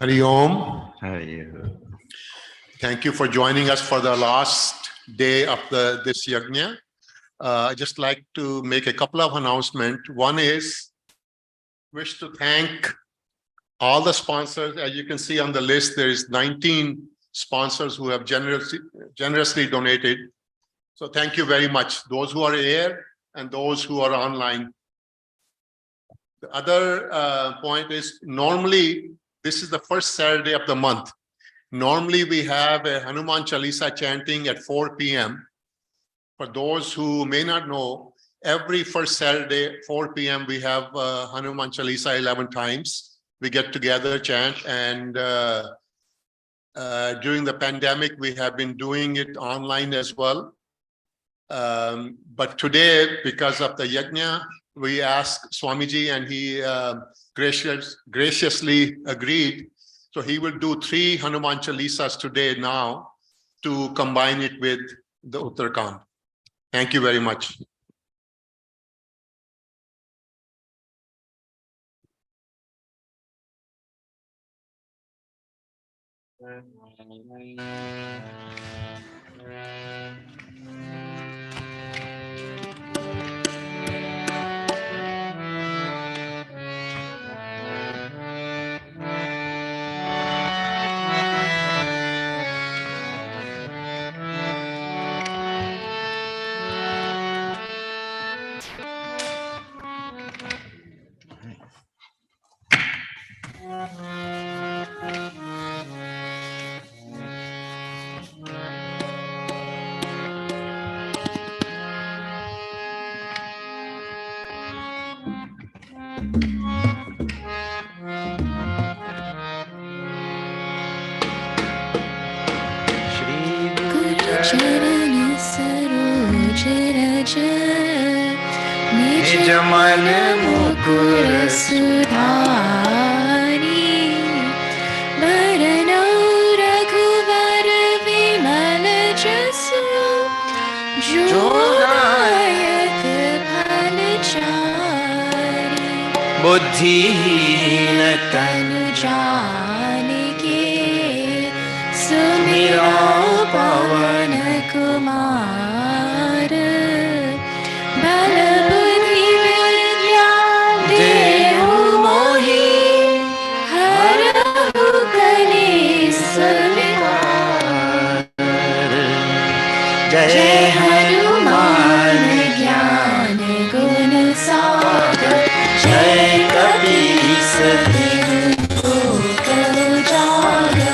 Hari Om. Hari Om. Thank you for joining us for the last day of this yajna. I'd just like to make a couple of announcements. One is, wish to thank all the sponsors. As you can see on the list, there is 19 sponsors who have generously donated. So thank you very much. Those who are here and those who are online. The other point is, normally, this is the first Saturday of the month. Normally, we have a Hanuman Chalisa chanting at 4 p.m. For those who may not know, every first Saturday, 4 p.m., we have Hanuman Chalisa 11 times. We get together, chant, and during the pandemic, we have been doing it online as well. But today, because of the yajna, we asked Swamiji, and he graciously agreed. So he will do 3 Hanuman Chalisas today now to combine it with the Uttara. Thank you very much. निज मन मुकुर सुधारी बरनौ रघुवर विमल जसु जो दायक फल चारि बुद्धिहीन तनु जानिके सुमिरौ पवन कुमार बल बुद्धि विद्या देहु मोहि हरहु कलेश विकार। जय हनुमान ज्ञान गुण सागर जय कपीस तिहु लोक उजागर।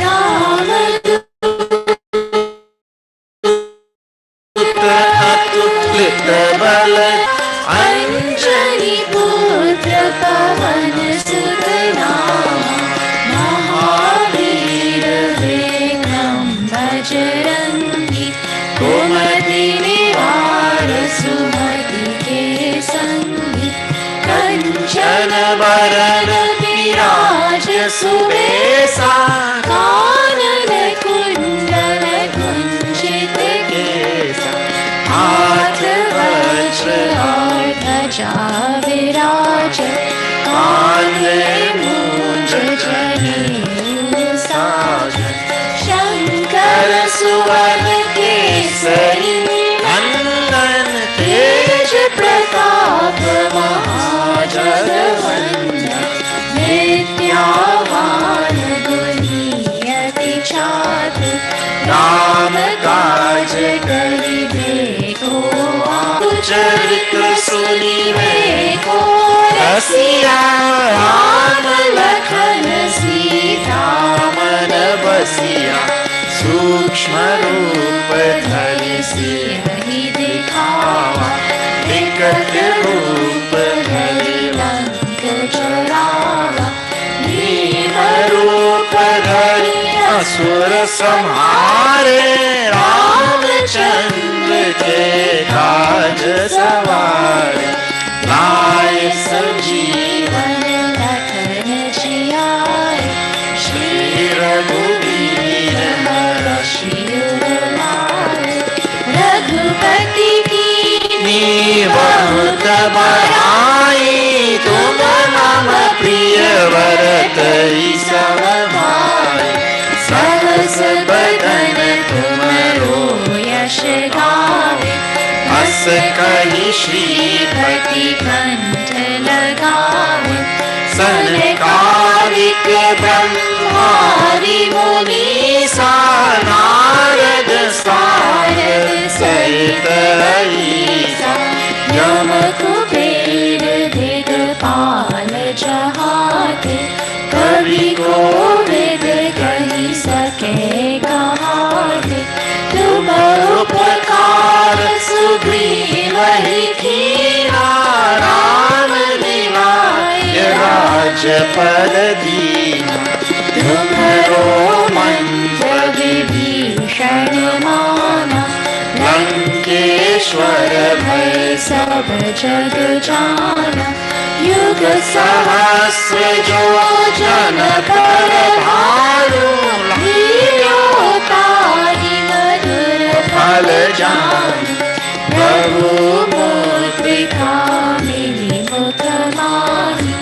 राम अतुलित बल अंजनी पुत्र पवन सुत नामा महावीर विक्रम बजरंगी कुमति निवार सुमति के संगी कंचन वरन विराज सुबेसा कानन कुंडल कुंचित केसा हाथ वज्र और ध्वजा विराज कांधे मूंज जनेऊ साज शंकर सुवन केसरी नंदन तेज प्रताप महाजगवंदन विद्यावान गुणी अति चातुर राम काज करिबे को चरित्र सुनिबे को रसिया राम लखन सीता मन बसिया सूक्ष्म रूप धरि सियहि दिखावा विकट रूप धरि लंक जरावा भीम रूप धरि असुर संहारे रामचंद्र के काज सवारे लाए संजीवन लखन जियाए श्री रघुवीर हरषिर लाए रघुपति की बहुत बड़ाई तुम मम प्रिय भरत सब भाई, सहस बदन तुमरो यश गावे, अस कहि श्रीपति कंठ लगावे, सनकादिक ब्रह्मादि मुनीसा, नारद सारद सहित ईसा, यम कुबेर दिगपाल जहाते, कवि कोविद कहि सके कहाते, तुम उपकार सुग्रीवहि कीना, राम दिवाय राजपद दीना, तुम्हरो मंत्र विभीषण माना, लंकेश्वर भय सब जग जाना, युग सहस्र जो जन पर भानु, ताहि मधुर फल जानु, प्रभु मुद्रिका मिली मुख माही,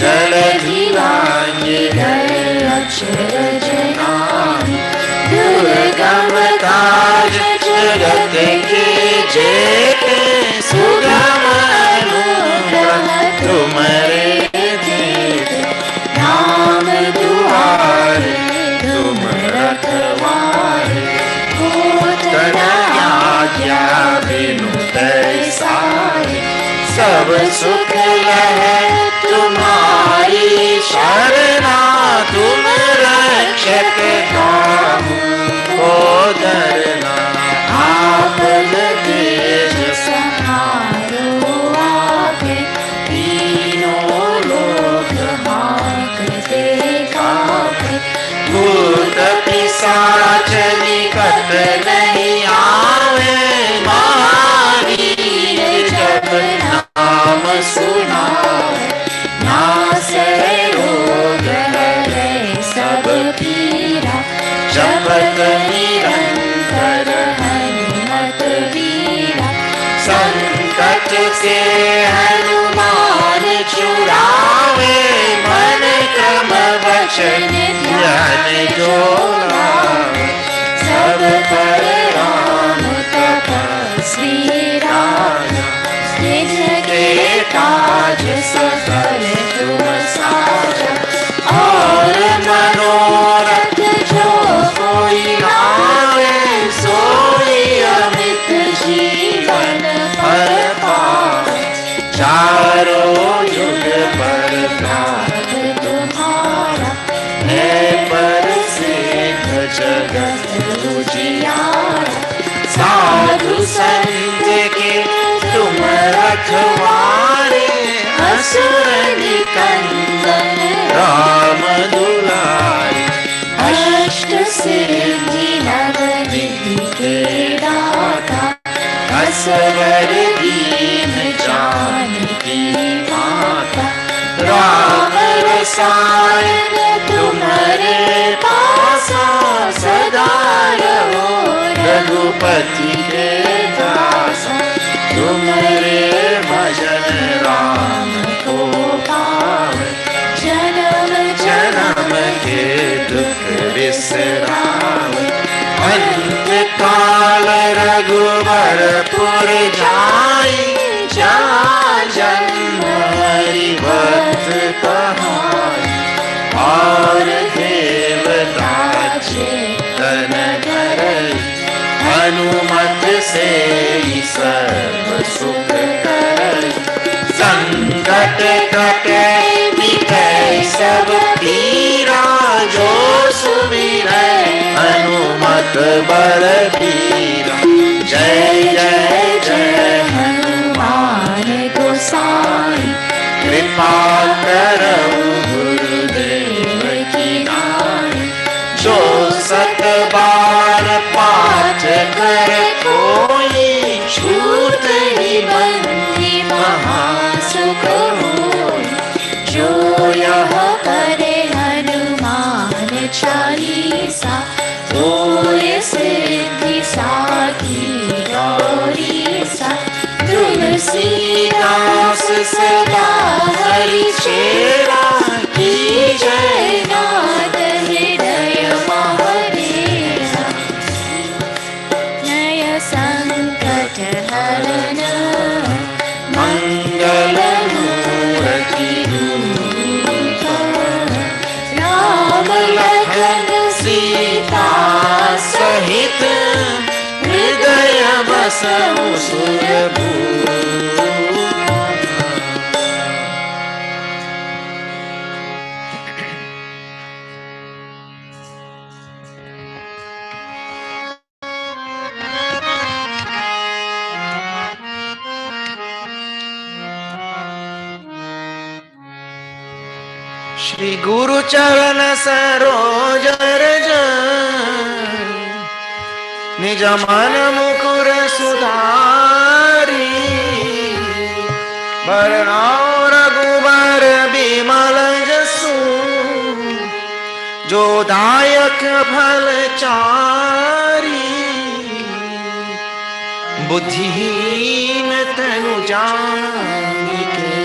जलधि लांघि गए अचरज नाहि, दुर्गम काज जगत के जेते, सुगम अनुग्रह तुम्हारे देते, नाम दुआरे तुम रखवारे, होत न आज्ञा बिनु पैसारे, सब सुख लहै तुम्हारी शरणा, तुम रक्षक काहू को डरना, आपन तेज संहारो आपे, तीनों लोक हांकते कांपे, भूत पिशाच निकट नहीं आवे, महावीर जप नाम सुनावे, नासै रोग हरै सब पीरा, जपत निरंतर हनुमत वीरा, संकट से हनुमान छुड़ावे, मन क्रम वचन ध्यान जो लावे, सब पर राम तपस्वी राजा, निज के काज सफल तुम साजा, और मनोरथ जो कोई लावे, सोई अमित जीवन फल पावे, चारों युग पर ताप तुम्हारा, है प्रसिद्ध जगत उजियारा, साधु संत के तुम रखवारे, असुर निकंदन राम दुलारे, अष्ट सिद्धि नव निधि के दाता, असवर दीन जानकी माता, राम रसायन तुम्हारे पासा, सदा रहो रघुपति के दासा, तुम्हारे भजन राम को पावे, जन्म जन्म के दुख विसरावे, अंत काल रघुवरपुर जाई, जहाँ जन्म हरि भक्त कहाई, और देवता चेतन धरई, हनुमत से ही सर्व सुख करई, संकट कटे मिटै सब पीरा, जो सुमिरै हनुमत बलबीरा, जय जय जय हनुमान गोसाई, कृपा करहु गुरुदेव की नाई, जो सत बार पाठ कर कोई, छूट ही बंदी महासुख होई, जो यह करे हनुमान चालीसा, होय सिद्धि साखी गौरीसा, तुलसीदास सदा हरि चेरा, की जयनाथ हृदय महादेवा नय संकट हरण मंगल मूर्ति रूपा राम लखन सीता सहित हृदय बसहु सुरभूप। श्री गुरु चरण सरोज रज निज मन मुकुर सुधारी बरनाओ रघुबर बिमल जसु जो दायक फल चारी बुद्धिहीन तनु जानिके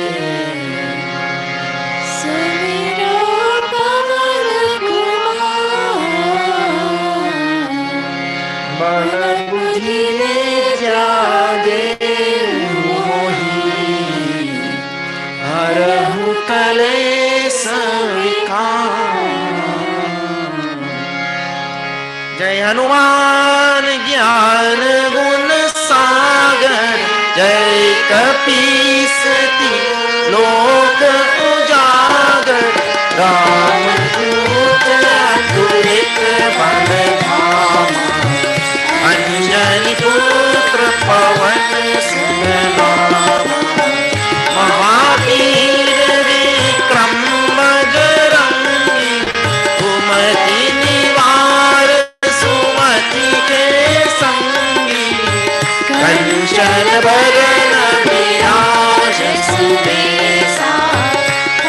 बल बुद्धि ले जागे मोही हरहु कलेश विकार। जय हनुमान ज्ञान गुण सागर जय कपीसति लोक उजागर रामदूत अतुलित बल धामा अंजनी पुत्र पवन सुत नामा महावीर विक्रम बजरंगी सुमति निवार सुमति के संगी कंचन बरन विराज सुबेसा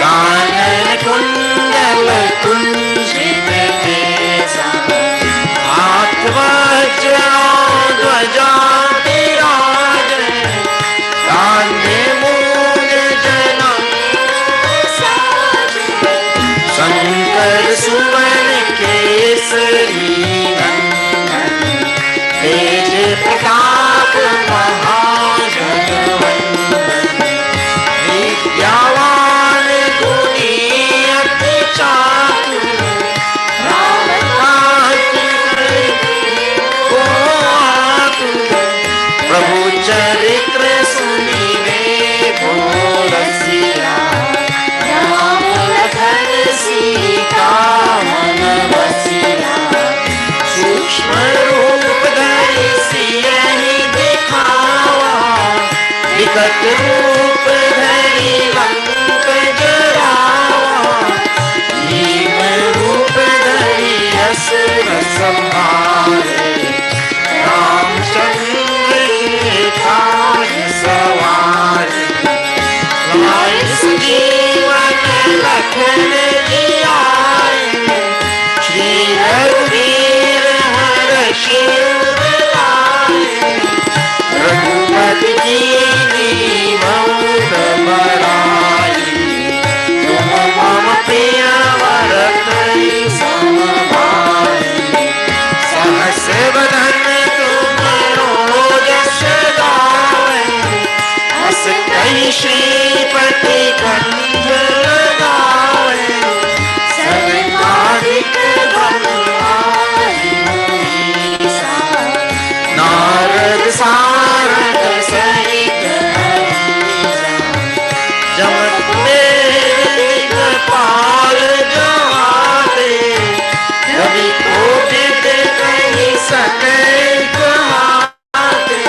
कानन कुंडल कुंजित केसा हाथ वज्र ध्वजा विराज कांधे मूल जनेऊ साज शंकर सुवन केसरी नंदन तेज प्रताप महाजगवंदन विद्यावान गुणी अति चातुर राम प्रभु चरित्र सुनिवे को रसिया राम लखन सीता मन बसिया सूक्ष्म रूप धरि सियहि दिखावा विकट रूप धरि लंक जरावा भीम रूप धरि असुर संहारे रामचंद्र के काज सवारे लाए संजीवन लखन जियाए श्री रघुवीर हर्षि उर लाए रघुपति कीन्ही बहुत बड़ाई तुम मम प्रिय भरत सम भाई सहस बदन कई श्रीपति कंठ लगावे सर्वाधिक धनवाई मुनीसा नारद सारद सहित हरिसा जमत में पाल जमाते कवि कोटित कही सके कहाते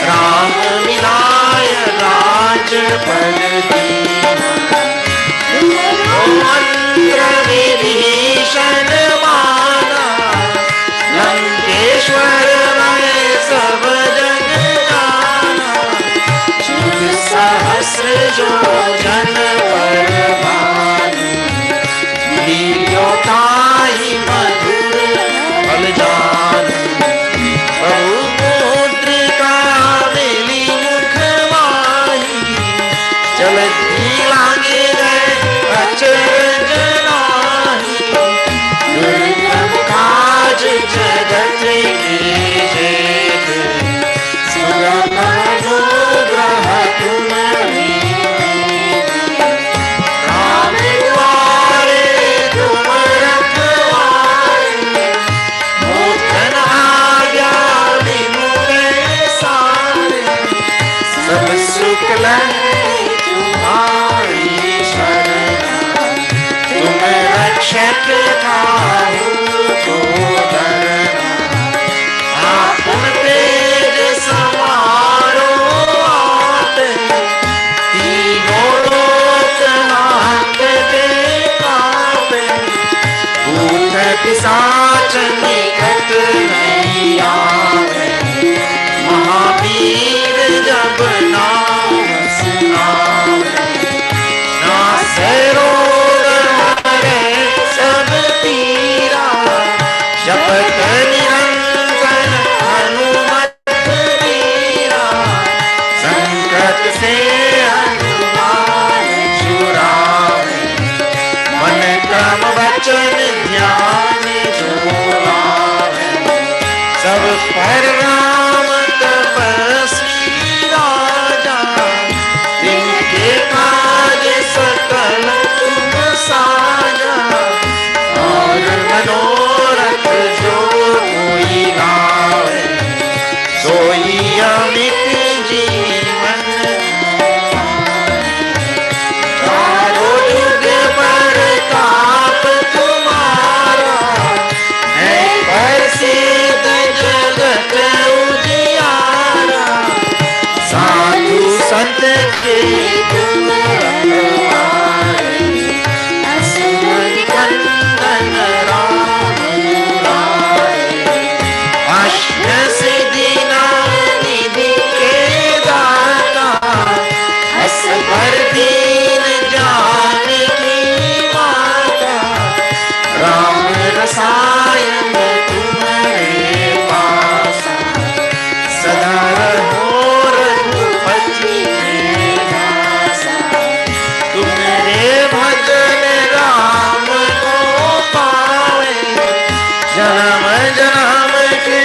राम मिलाय राजपद मंत्र विभीषण माना लंकेश्वर मैं सब जग जाना जुग सहस्र जो जन पर भानु लील्योताहि मधुर फल जानु बहु मुद्रिका मिली मुख के खाओ तो डरना, आपन तेज समारो आपे, तीनों लोक हांकते कांपे, भूत पिशाच निकट नहीं आवे, महावीर जब नाम सुनावे, नासे रोग हरे सब पीरा, जपत निरंतर हनुमत वीरा, संकट से हनुमान छुड़ावे, मन क्रम वचन ध्यान जो लावे, सब पर राम तपस्वी राजा, जिनके काज सकल तुम साजा, और मनोरथ जो कोई गावे, सोई अमित जीवन चारों युग प्रताप तुम्हारा, है प्रसिद्ध जगत उजियारा, साधु संत के तुम रखवारे, असुर निकंदन राम दुलारे, अष्ट सिद्धि नाम निधि के दाता, असबर दीन जानकी माता, राम रसायन तुम्हारे पासा, सदा रहो रघुपति के दासा, तुम्हारे भजन राम को पावे, जन्म जन्म के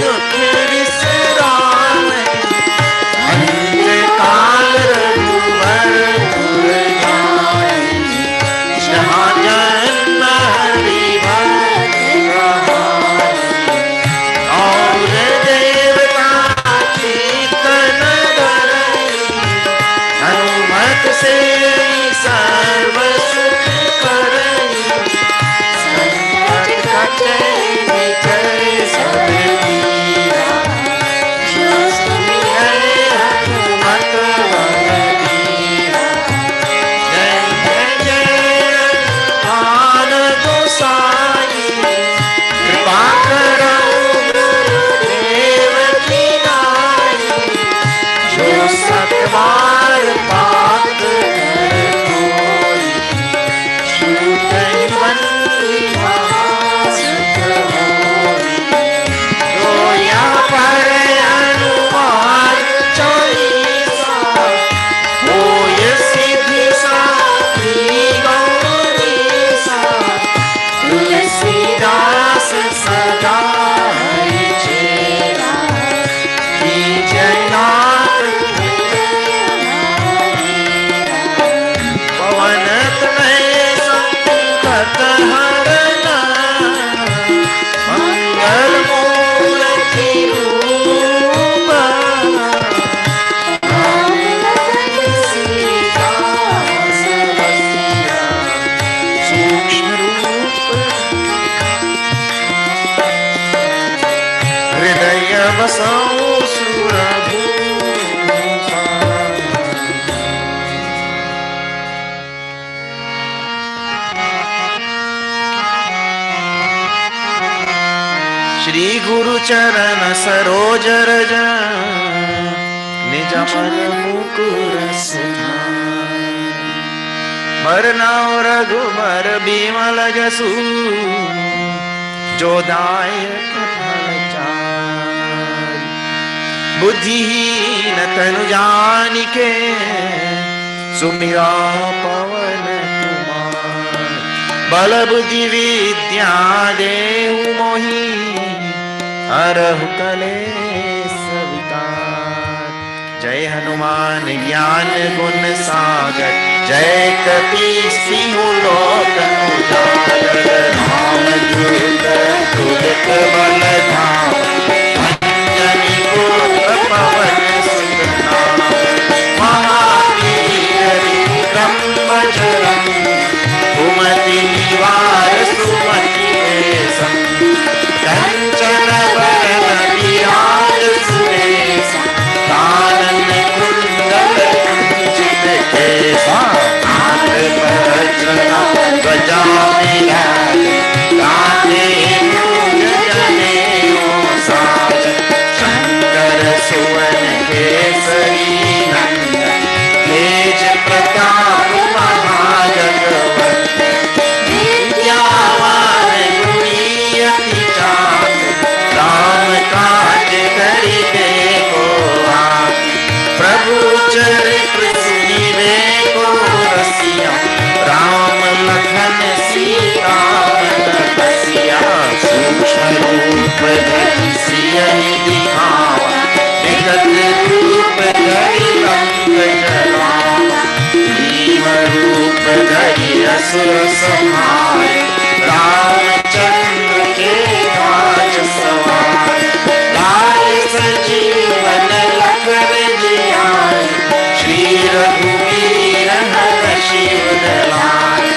दुख विसरावे, अंत काल रघुवर पुर जाए, जहाँ जन्म हरि भक्त कहाए, और देवता कीर्तन धरई, हनुमत से सर्व सुख करई, संकट कटे विजय सब वीरा, जो सुमिरै हनुमत बलबीरा, जय जय जय हनुमान गोसाई, कृपा करो गुरुदेव की नाई, जो सतबार पात कर कोई, श्रुत बंदी महासुख होई, जो यहाँ पर हनुमान चालीसा, होय सिद्धि साखी गौरीसा, तुलसीदास सदा हरिचेरा, कीजय नाथ पवन तनय संकट हरना, मंगल मूर्ति रूप, राम लखन सीता सवसिया, सूक्ष्म रूप हृदय बसौ सुरभूषा। श्री गुरु चरण सरोज रज, निज मन मुकुर सुधारि, बरनउँ रघुबर बिमल जसु, जो दायक फल चारि, बुद्धिहीन तनु जानिके, सुमिरा पवन कुमार, बल बुद्धि विद्या देहु मोहि, हरहु कलेश विकार, जय हनुमान ज्ञान गुण सागर, जय कपीस तिहु लोक उजागर, राम दूत तुलित बल धाम, अंजनी पुत्र पवन सुत नाम, महावीर विक्रम बजरंगी, कुमति निवार लखन सीता मन बसिया, सूक्ष्म रूप धरि सियहि दिखावा, विकट रूप धरि लंक जरावा, भीम रूप धरि असुर संहारे, रामचंद्र के काज सवारे, लाए संजीवन लखन जियाए, श्री रघुवीर हरषि उर लाए,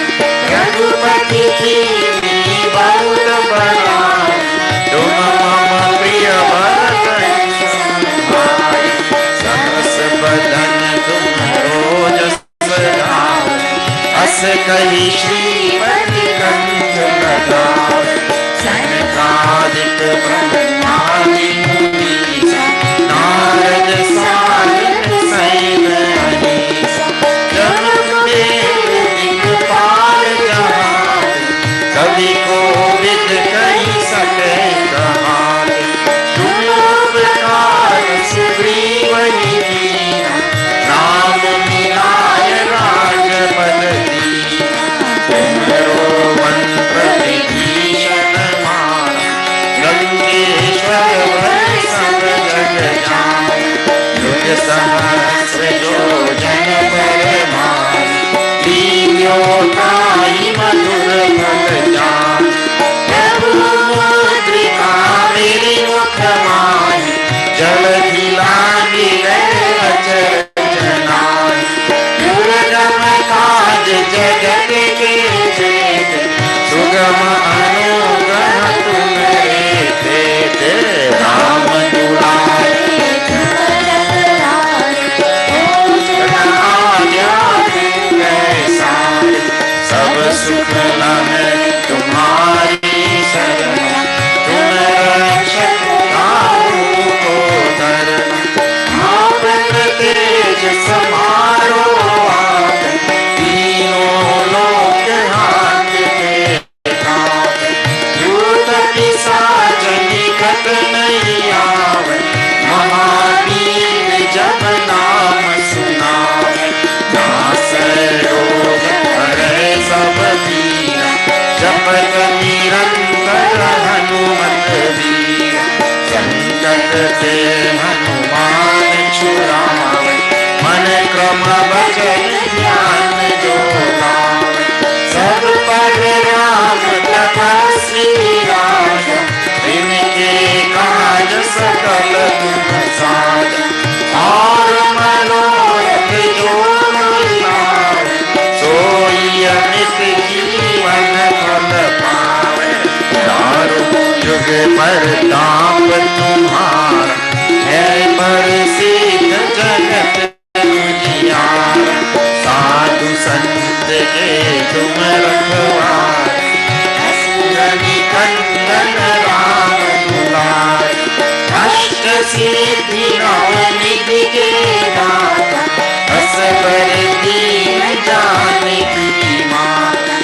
रघुपति कीन्ही बहुत बड़ाई, तुम मम प्रिय भरत सम भाई, सहस बदन तुम्हरो जस गावै, अस कहि श्रीमति कंठ लगावै, सनकादिक ब्रह्मादि मुनीसा, नारद सारद सहित अहिसा, जम कुबेर दिक्पाल जहान, कवि कोविद कहि सके कहान, तुम उपकार सुग्रीवहि कीन्हा, राम मिलाय राजपद दीन्हा, तुमरो मंत्र विभीषण माना, लंकेश्वर भय सब जग जाना, युग सहस्र जो जन पर भाई, लील्योताहि मधुर फल जान, प्रभु मुद्रिका मेरी मुख माहि, जलधि लांघि गए अचर जनाहि, दुर्गम काज जगत के जेत, सुगम अनुग्रह तुम्हरे तेत, राम दुलारे सब सुख लहै तुम्हारी शरण, तुम रक्षक काहू को धरना, आपन तेज समारो आप, तीनों लोक हाथ के काप, भूत पिशाच निकट नहीं आवे, महावीर जब नाम सुनावे, नासै रोग हरै सब पीरा, जपत निरंतर हनुमत वीरा, संकट ते हनुमान छुड़ावे, मन क्रम वचन ध्यान जो लावे, सब पर राम तपस्वी राजा, इनके काज सकल तुम साजा, और मनोरथ जो लावे, सोई अमित जीवन फल पावे, चारों युग परताप तुम्हारा, है प्रसिद्ध जगत उजियारा, साधु संत के तुम रखवारे, असुर निकंदन राम दुलारे, अष्ट सिद्धि नव निधि के दाता, असबर दीन जानकी माता,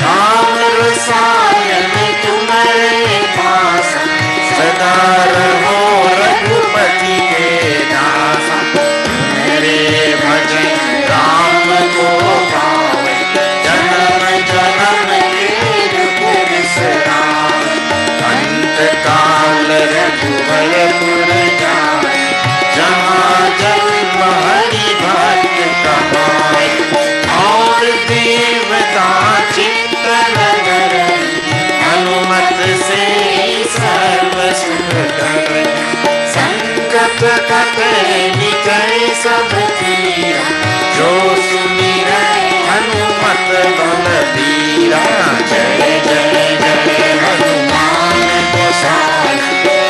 राम रसायन तुम्हारे पास, सदा रहो रघुपति के दासा, मेरे भजन राम को पावे, जन्म जन्म के दुख बिसरावे, अंत काल रघुवरपुर जाए, जहाँ जन्म हरि भक्त कहाए, और देवता चित्तन धरई, हनुमत से सर्व सुख करई, संकट कटे मिटै सब पीरा, जो सुमिरै हनुमत बलबीरा, जय जय जय हनुमान गोसाई,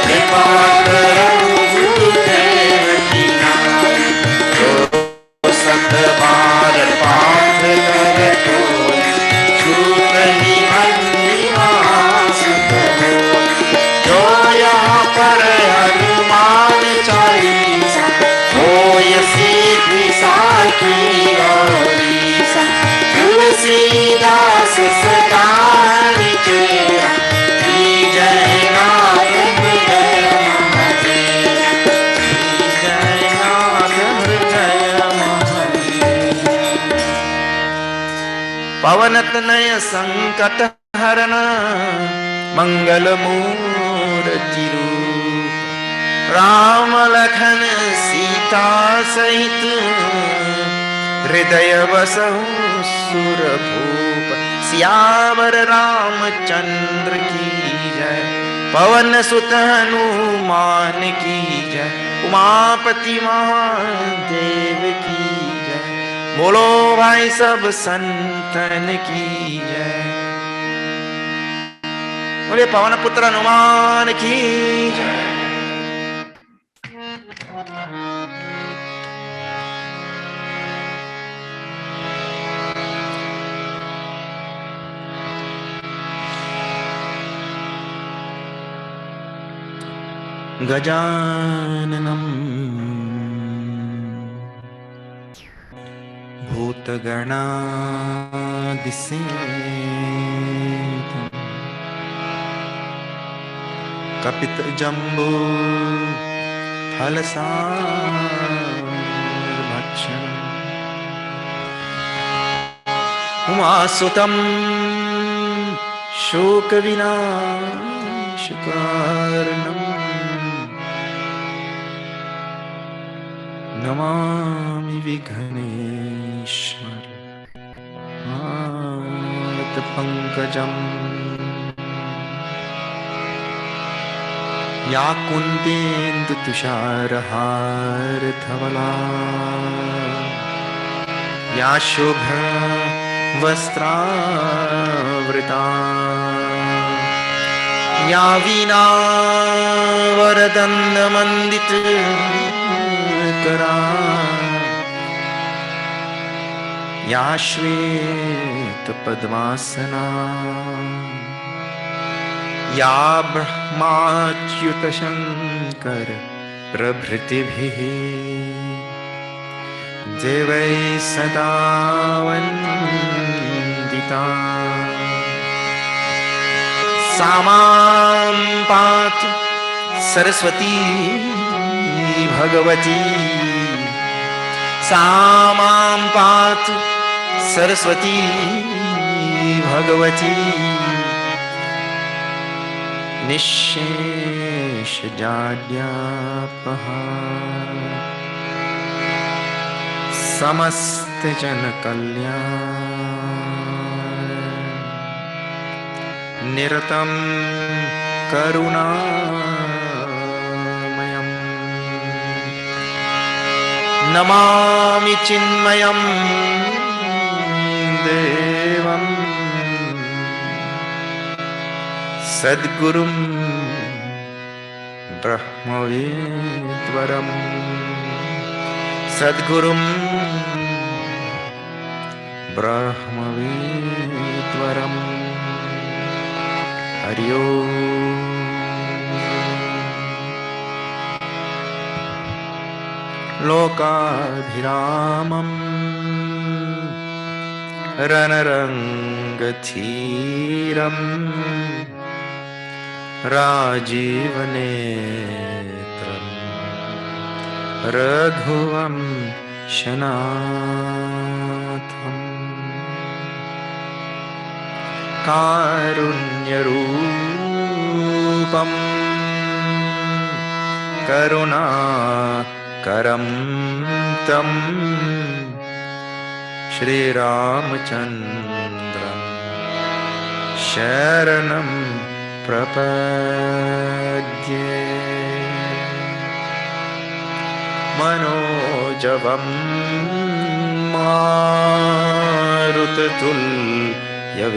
कृपा करहु गुरुदेव की नाई, जो सत बार पाठ कर कोई, छूट ही बंदी महासुख होई, जो यहाँ पर हनुमान चालीसा, होय सी पवनतनय संकट हरण मंगल मूर्ति रूप राम लखन सीता सहित हृदय बसहु सुरभूप सियावर रामचंद्र की जय पवन सुत हनुमान की जय उमापति महादेव की जय बोलो भाई सब संतन की जय बोले पवन पुत्र हनुमान की जय गजाननं भूतगणादिसेवितं कपितजम्बो फलसारभक्षणम् उमासुतं शोकविनाशकारणम् नमामि विघ्नेश्वर पादपङ्कजम् या कुन्देन्दुतुषारहारधवला या शुभ्रवस्त्रावृता या वीणावरदण्डमण्डितकरा या श्वेतपद्मासना या ब्रह्माच्युतशङ्कर प्रभृतिभिः देवैः सदा वन्दिता सा मां पातु सरस्वती भगवती सा मां पातु सरस्वती भगवती निःशेषजाड्यापहा समस्तजनकल्याण निरतं करुणामयम् नमामि चिन्मयं देवं सद्गुरुं ब्रह्मविद्वरम् सद्गुरुं ब्रह्मविद्वरम् हरि ओम लोकाभिरामं रणरङ्गधीरं राजीवनेत्रं रघुवंशनाथम् कारुण्यरूपं करुणाकरं तं श्रीरामचन्द्रं शरणं प्रपद्ये मनोजवं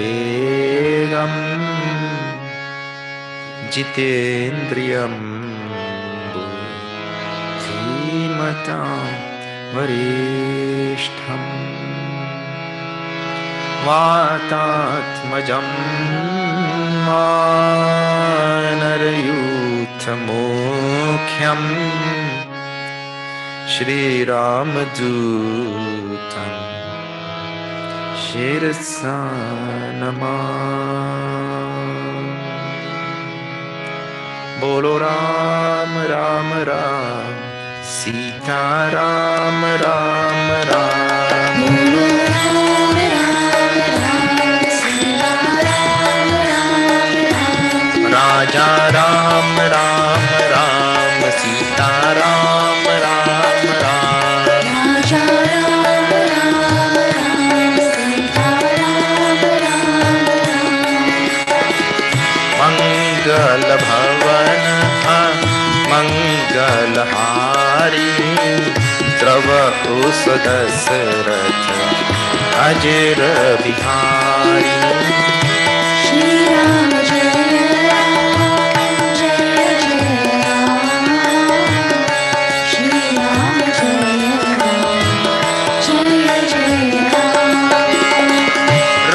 मारुततुल्यवेगं जितेन्द्रियं बुद्धिमतां वरिष्ठं वातात्मजं वानरयूथमुख्यं श्रीरामदूतं शिरसा नमामि। बोलो राम राम राम सीता राम राम राम बोलो राम राम राम राजा राम राम राम सीता राम राम राम राजा राम राम राम सीता राम राम मंगल भवन मंगलहारी द्रवहु दशरथ अजर बिहारी श्री राम जय राम जय जय राम श्री राम जय राम जय जय राम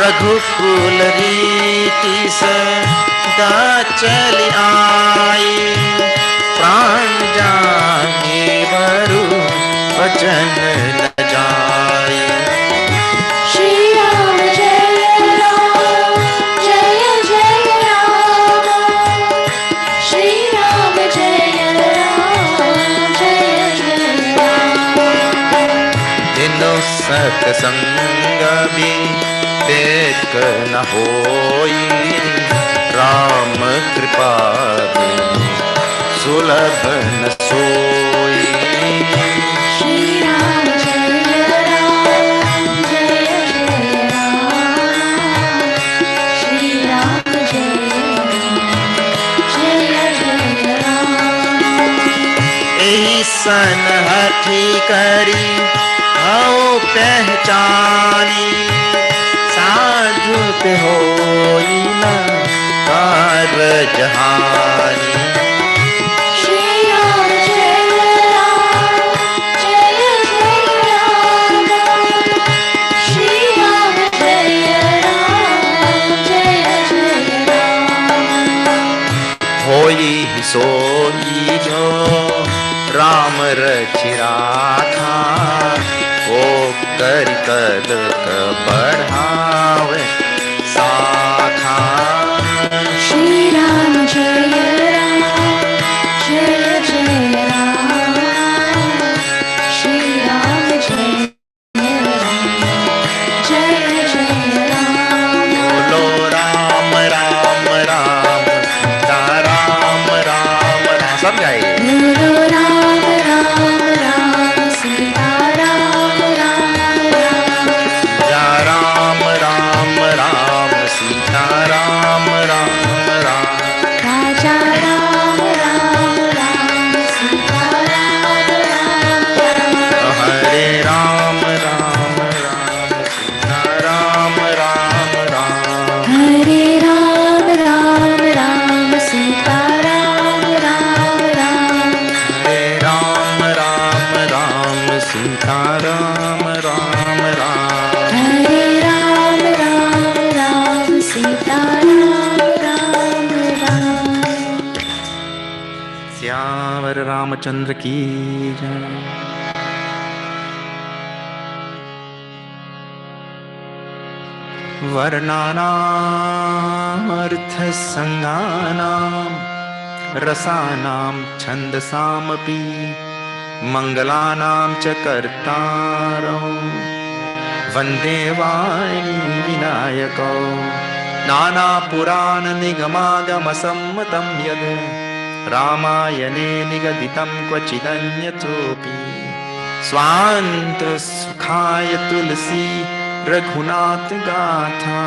रघुकुल रीति सदा चली आई प्राण जाने वरु वचन न जाई श्री राम जय राम जय जय राम श्री राम जय राम जय जय राम दिनो सत्संग भी देख न होई राम कृपा बिनु सुलभ न सोई श्री राम जय राम जय जय राम श्री राम जय जय राम एही सन हठी करी आओ पहचानी साधु ते होई न कारज हानि श्री राम जय राम जय जय राम श्री राम जय जय राम होई ही सोई जो राम रचिराखा ओ करि कल बढ़ावे साखा श्री राम जय जय राम श्री राम जय जय राम बोलो राम राम राम राम राम राम सब गाए बोलो राम राम राम सीता राम राम राम या राम राम राम सीता राम राम राम राजा राम राम राम सीता राम राम राम हरे राम राम राम सीता राम राम राम हरे राम राम राम सीता राम राम राम हरे राम राम राम सीता राम राम राम हरे राम राम राम सीता राम राम राम श्यावर रामचंद्र की जय वर्णानामर्थसंज्ञानां रसानां छन्दसामपि मङ्गलानां च कर्तारौ वन्दे वाणी विनायकौ नानापुराणनिगमागमसम्मतं यद् रामायणे निगदितं क्वचिदन्यतोऽपि स्वान्तसुखाय तुलसी रघुनाथ गाथा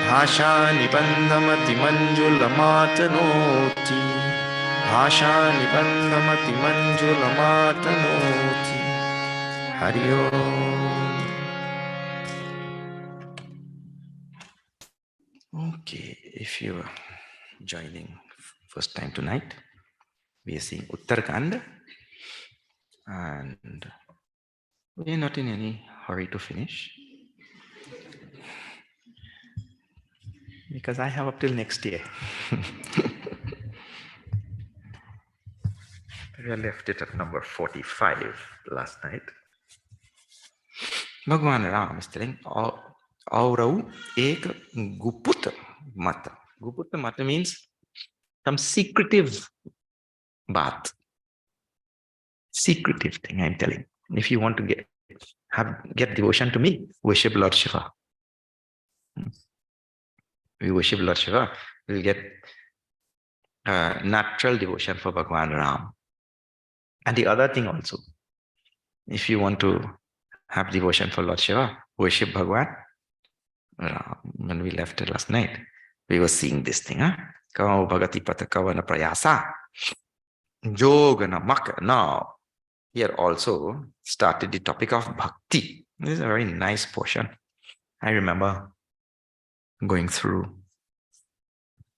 भाषा निबन्धमतिमञ्जुलमातनोति भाषा निबन्धमतिमञ्जुलमातनोति हरि ओम. Okay, if you are joining first time tonight, we are seeing Uttara Kanda, and we are not in any hurry to finish because I have up till next year. We left it at number 45 last night. Bhagwan Ram is telling Aurau ek Guput Mata. Guput Mata means some secretive baat. Secretive thing I'm telling. If you want to get devotion to me, worship Lord Shiva. We worship Lord Shiva, we'll get natural devotion for Bhagwan Ram. And the other thing also, if you want to have devotion for Lord Shiva, worship Bhagwan Ram. When we left last night, we were seeing this thing. Kau bhagati patakavana prayasa. Jogana maka. Now, here also started the topic of bhakti. This is a very nice portion. I remember going through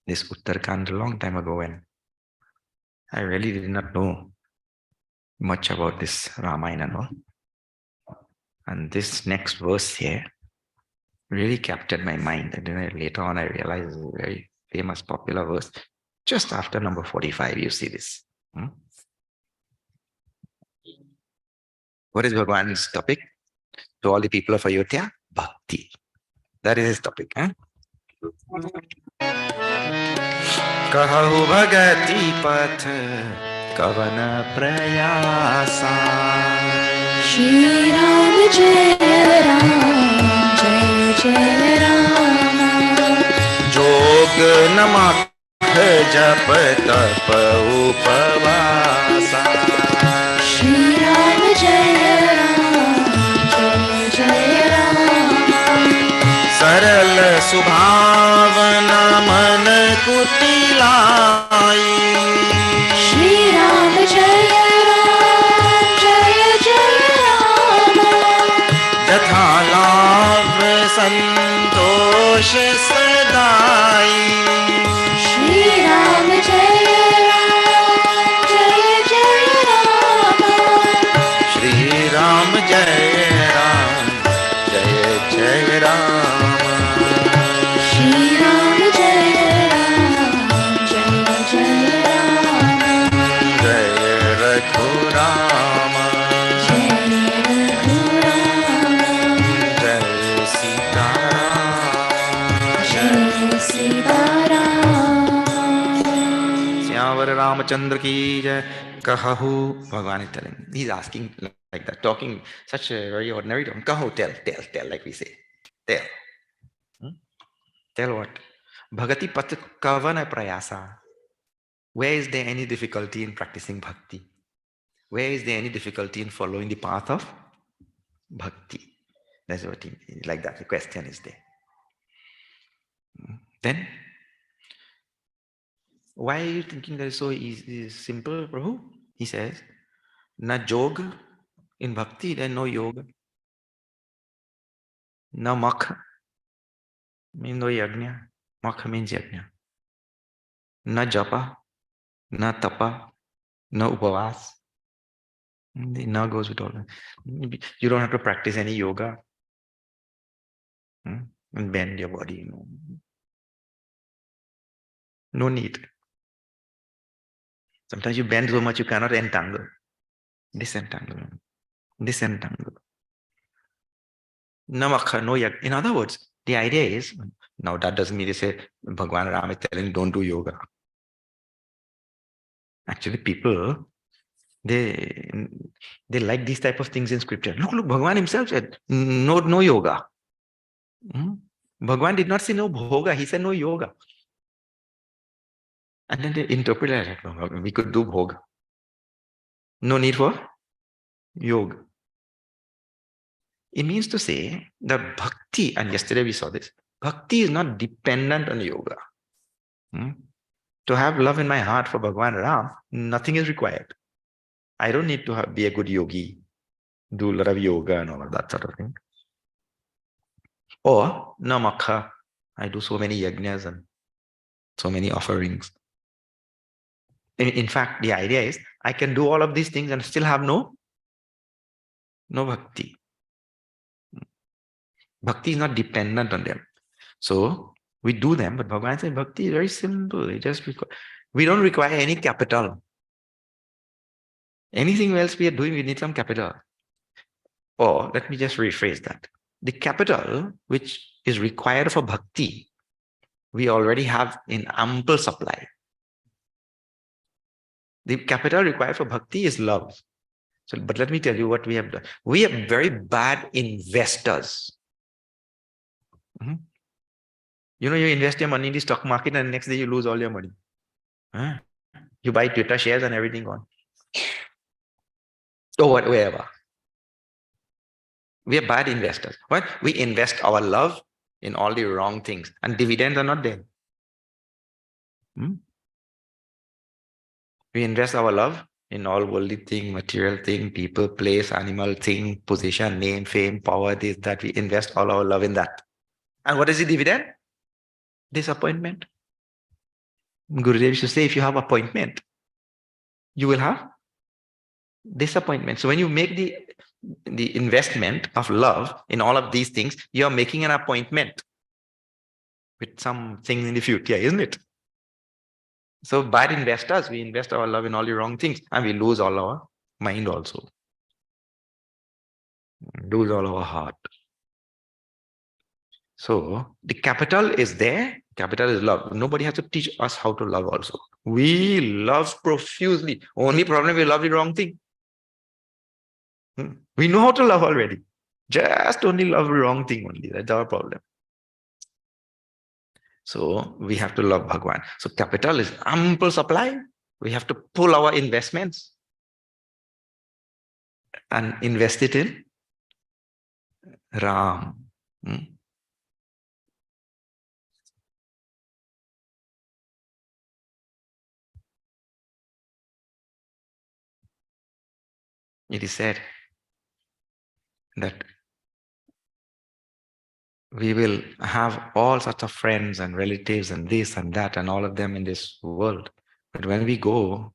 this Uttara Kanda a long time ago when I really did not know much about this Ramayana and all. And this next verse here really captured my mind. And then later on, I realized it's a very famous, popular verse. Just after number 45, you see this. What is Bhagwan's topic? To all the people of Ayodhya, bhakti. That is his topic. Kahu bhagati path kavana prayasa. Shri Ram Jaya Ram Jaya Jaya Ram Jog namak jap tap upavasa. Shri Ram Jaya Ram Jaya Jaya Ram Saral subhavana man kutilai. Shri Ram Jaya Ram Jaya Jaya Ram Jatha lav santosh sadai. Shri Ram Jaya Ram Jaya Jaya Ram Shri Ram Jai Ram Jai Jai Ram. Shri Ram Jaya Ram Jaya Jaya Ram Jai Raghuram. Jaya Raghuram Jai Sita Ram. Jaya Sita Ram Syavar Ramachandra ki jai. Kahu, Bhagavan is telling. He's asking like that, talking such a very ordinary term. Kahu, tell, like we say. Tell. Tell what? Bhagati pat kavana prayasa. Where is there any difficulty in practicing bhakti? Where is there any difficulty in following the path of bhakti? That's what he, like that. The question is there. Then, why are you thinking that is so easy, simple, Prabhu? He says, na yoga in bhakti, there's no yoga. Na makha means no yajna. Makha means yajna. Na japa, na tapa, no upavas. The na goes with all that. You don't have to practice any yoga and bend your body. No need. Sometimes you bend so much you cannot entangle. Disentangle. Namakha, no yag. In other words, the idea is, now that doesn't mean they say Bhagwan Ram is telling don't do yoga. Actually, people, they like these type of things in scripture. Look, Bhagwan himself said, no yoga. Bhagwan did not say no bhoga, he said no yoga. And then they interpret it like, we could do bhoga. No need for yoga. It means to say that bhakti, and yesterday we saw this, bhakti is not dependent on yoga. To have love in my heart for Bhagwan Ram, nothing is required. I don't need to be a good yogi, do a lot of yoga and all of that sort of thing. Or, namakha, I do so many yajnas and so many offerings. In fact, the idea is, I can do all of these things and still have no bhakti. Bhakti is not dependent on them. So, we do them, but Bhagavan said bhakti is very simple. We don't require any capital. Anything else we are doing, we need some capital. Or, let me just rephrase that. The capital which is required for bhakti, we already have in ample supply. The capital required for bhakti is love. So, but let me tell you what we have done. We are very bad investors. You know, you invest your money in the stock market and the next day you lose all your money. Huh? You buy Twitter shares and everything gone. Or wherever. We are bad investors. What? We invest our love in all the wrong things, and dividends are not there. We invest our love in all worldly thing, material thing, people, place, animal thing, position, name, fame, power, this, that. We invest all our love in that. And what is the dividend? Disappointment. Gurudev used to say, if you have appointment, you will have disappointment. So when you make the investment of love in all of these things, you're making an appointment with some things in the future, isn't it? So bad investors, we invest our love in all the wrong things and we lose all our mind also. Lose all our heart. So the capital is there. Capital is love. Nobody has to teach us how to love also. We love profusely. Only problem, we love the wrong thing. We know how to love already. Just only love the wrong thing only. That's our problem. So we have to love Bhagwan. So capital is ample supply. We have to pull our investments and invest it in Ram. It is said that we will have all sorts of friends and relatives and this and that and all of them in this world. But when we go,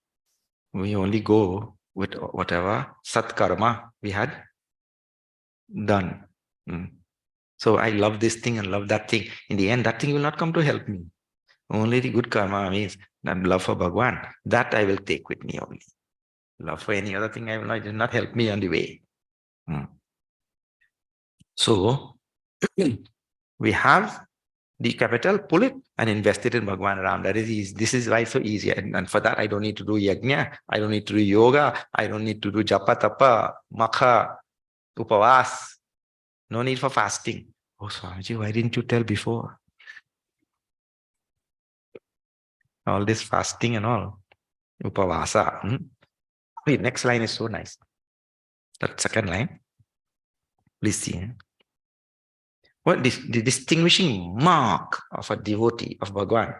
we only go with whatever sat karma we had done. So I love this thing and love that thing. In the end, that thing will not come to help me. Only the good karma means that love for Bhagwan. That I will take with me only. Love for any other thing I will not, it will not help me on the way. So we have the capital, pull it and invest it in Bhagwan Ram. That is easy. This is why it's so easy. And for that, I don't need to do yajna. I don't need to do yoga. I don't need to do japa tapa, makha, upavas. No need for fasting. Oh, Swamiji, why didn't you tell before? All this fasting and all. Upavasa. The next line is so nice. That second line. Please see. What is the distinguishing mark of a devotee of Bhagwan?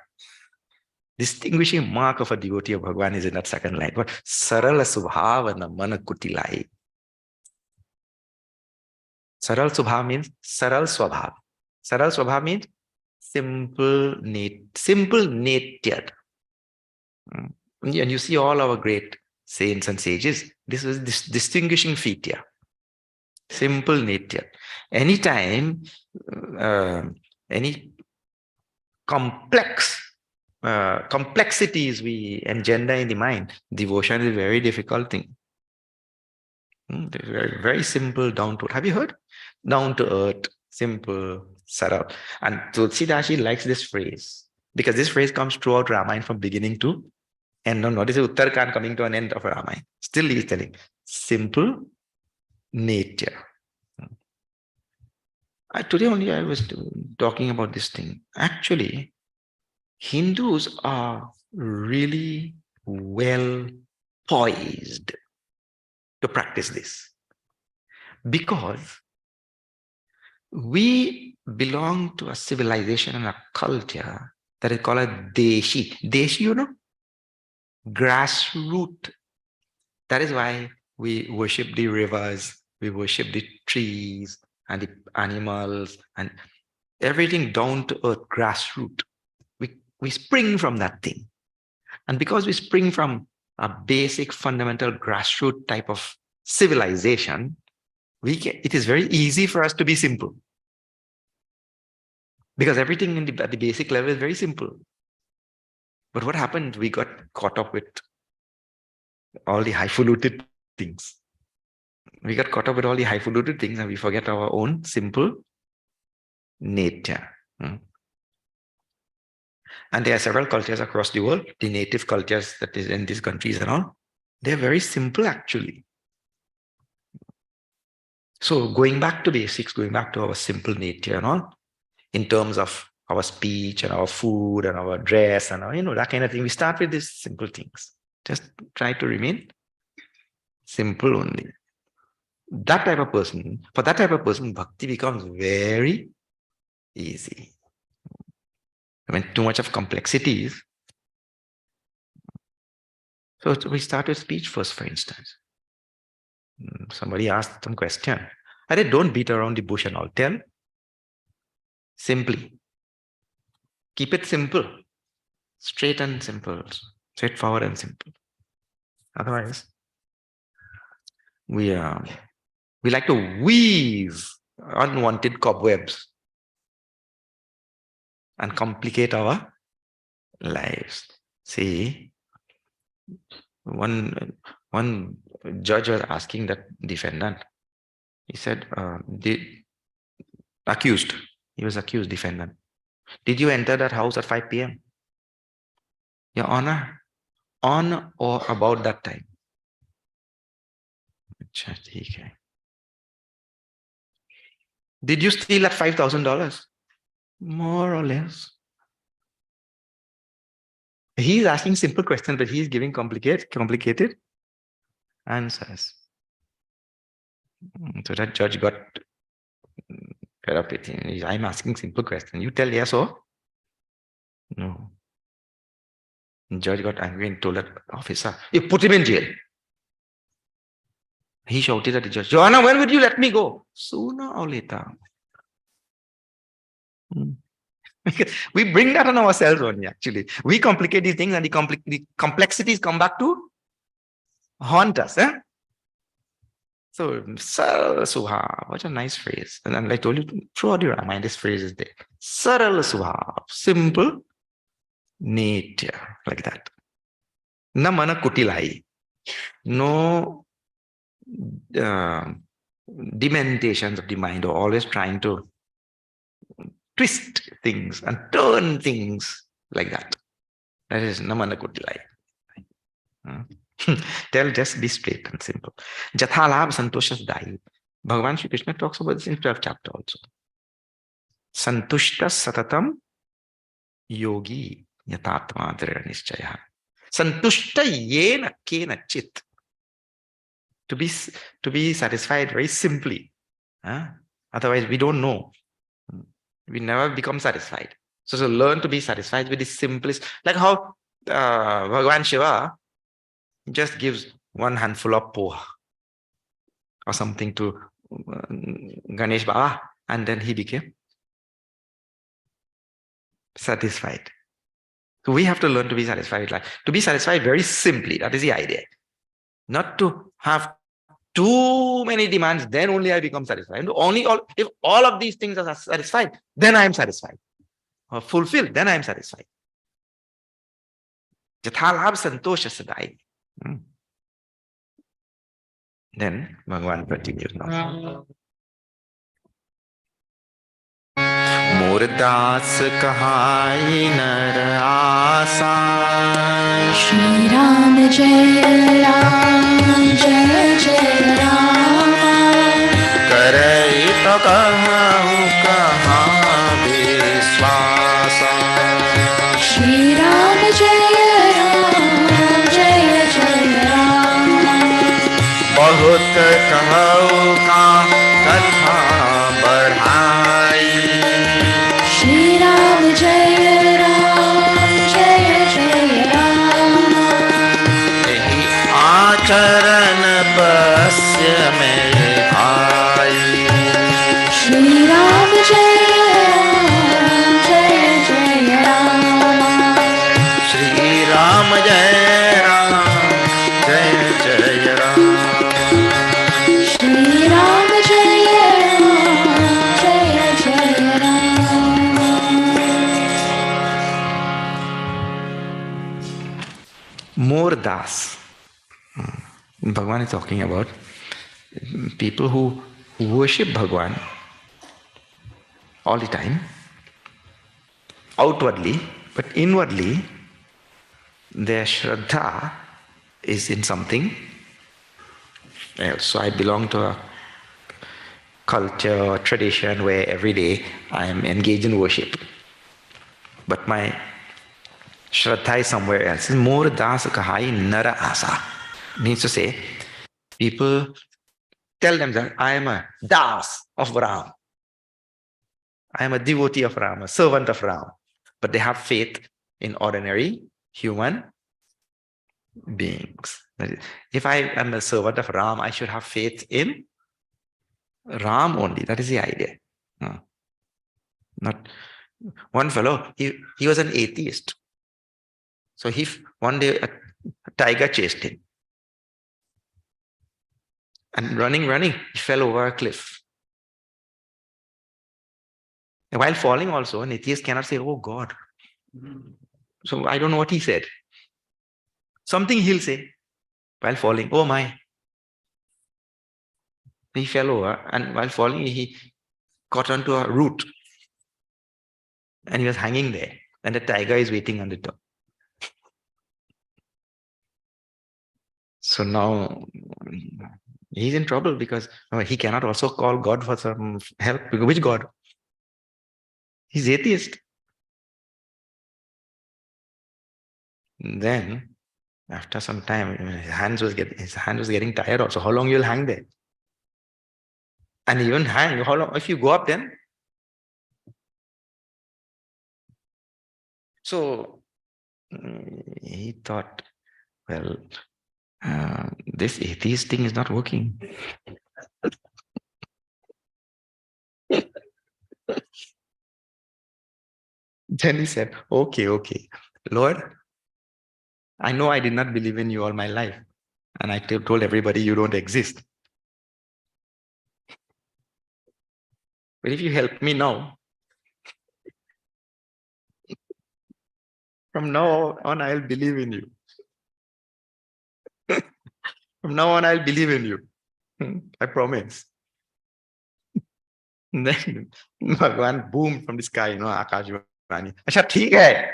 Distinguishing mark of a devotee of Bhagwan is in that second line. What? Sarala subhavana mana kutilai. Saral subhav means saral swabhav. Saral swabhav means simple natured. And you see all our great saints and sages. This was this distinguishing feature. Simple nature. Anytime any complexities we engender in the mind, devotion is a very difficult thing. Very, very simple, down to earth. Have you heard? Down to earth, simple, saral. And Tulsidashi likes this phrase because this phrase comes throughout Ramayana from beginning to end. No, notice Uttara coming to an end of Ramayana. Still he is telling simple nature. Today only I was talking about this thing. Actually, Hindus are really well poised to practice this because we belong to a civilization and a culture that is called a Deshi. Deshi, you know? Grassroots. That is why we worship the rivers, we worship the trees and the animals and everything down to earth, grassroots. We spring from that thing. And because we spring from a basic, fundamental, grassroots type of civilization, it is very easy for us to be simple. Because everything at the basic level is very simple. But what happened? We got caught up with all the highfalutin things. We got caught up with all the highfalutin things and we forget our own simple nature. And there are several cultures across the world, the native cultures that is in these countries and all. They're very simple actually. So going back to basics, going back to our simple nature and all, in terms of our speech and our food and our dress and our, that kind of thing. We start with these simple things. Just try to remain simple only. For that type of person, bhakti becomes very easy. When too much of complexities. So we start with speech first, for instance. Somebody asked some question. Don't beat around the bush and all. Tell simply. Keep it simple. Straight and simple. Straightforward and simple. Otherwise, we like to weave unwanted cobwebs and complicate our lives. See, one judge was asking that defendant. He said, he was accused, defendant. Did you enter that house at 5 p.m.? Your Honor, on or about that time. Did you steal at $5,000? More or less. He's asking simple questions, but he's giving complicated answers. So that judge got fed up with him. I'm asking simple questions. You tell yes or no. The judge got angry and told that officer, you put him in jail. He shouted at the judge, Your Honor, when would you let me go? Sooner or later. We bring that on ourselves only, actually. We complicate these things and the complexities come back to haunt us. So, Saral Subhav, what a nice phrase. And I told you, throughout the Ramayana, this phrase is there. Saral Subhav, simple nature, like that. Na mana kutilai. No dementations of the mind, or always trying to twist things and turn things like that. That is namana kutilai. Tell, just be straight and simple. Jathalab santoshas dai. Bhagavan Shri Krishna talks about this in 12th chapter also. Santushta satatam yogi yatatma dhrira nischaya. Santushta yena kena chit. To be satisfied very simply. Otherwise, we don't know. We never become satisfied. So learn to be satisfied with the simplest. Like how Bhagavan Shiva just gives one handful of poha or something to Ganesh Baba, and then he became satisfied. So we have to learn to be satisfied with life. To be satisfied very simply, that is the idea. Not to have too many demands, then only I become satisfied. If all of these things are satisfied, then I am satisfied. Or fulfilled, then I am satisfied. Jathalab santosha sadai. Then Bhagavan continues now. Moordas kahai nar aasan. Shri Ram Jai Ram Jai Jai Ram. Karai to kahu kaha viswasa. Shri Ram Jai Ram Jai Jai Ram. Bahut kahau ka katha badhai. Shri Ram Jai Ram Jai Jai Ram. Nahi acharan pasya mere bhai. Shri Ram Jai Ram Jai Jai Ram. Shri Ram Jai Ram Jai Jai Ram. Shri Ram Jai Ram Jai Jai Ram. Moordas. Bhagavan is talking about people who worship Bhagavan all the time, outwardly, but inwardly, their Shraddha is in something else. So I belong to a culture or tradition where every day I am engaged in worship. but my Shraddha is somewhere else. More das kahai nara asa. Means to say, people tell themselves, I am a das of Ram. I am a devotee of Ram, a servant of Ram. But they have faith in ordinary human beings. If I am a servant of Ram, I should have faith in Ram only. That is the idea. Not one fellow, he was an atheist. So one day a tiger chased him. And running, he fell over a cliff. And while falling also, an atheist cannot say, oh God. So I don't know what he said. Something he'll say while falling, oh my. He fell over, and while falling, he caught onto a root. And he was hanging there. And the tiger is waiting on the top. So now he's in trouble because he cannot also call God for some help. Which God? He's atheist. Then, after some time, his hand was getting tired also. How long you'll hang there? And even hang, how long? If you go up then? So he thought, well, this atheist thing is not working. Then he said, okay, Lord, I know I did not believe in you all my life. And I told everybody you don't exist. But if you help me now, from now on, I'll believe in you. From now on, I'll believe in you. I promise. And then Bhagwan boomed from the sky, Akashvani. Acha, theek hai.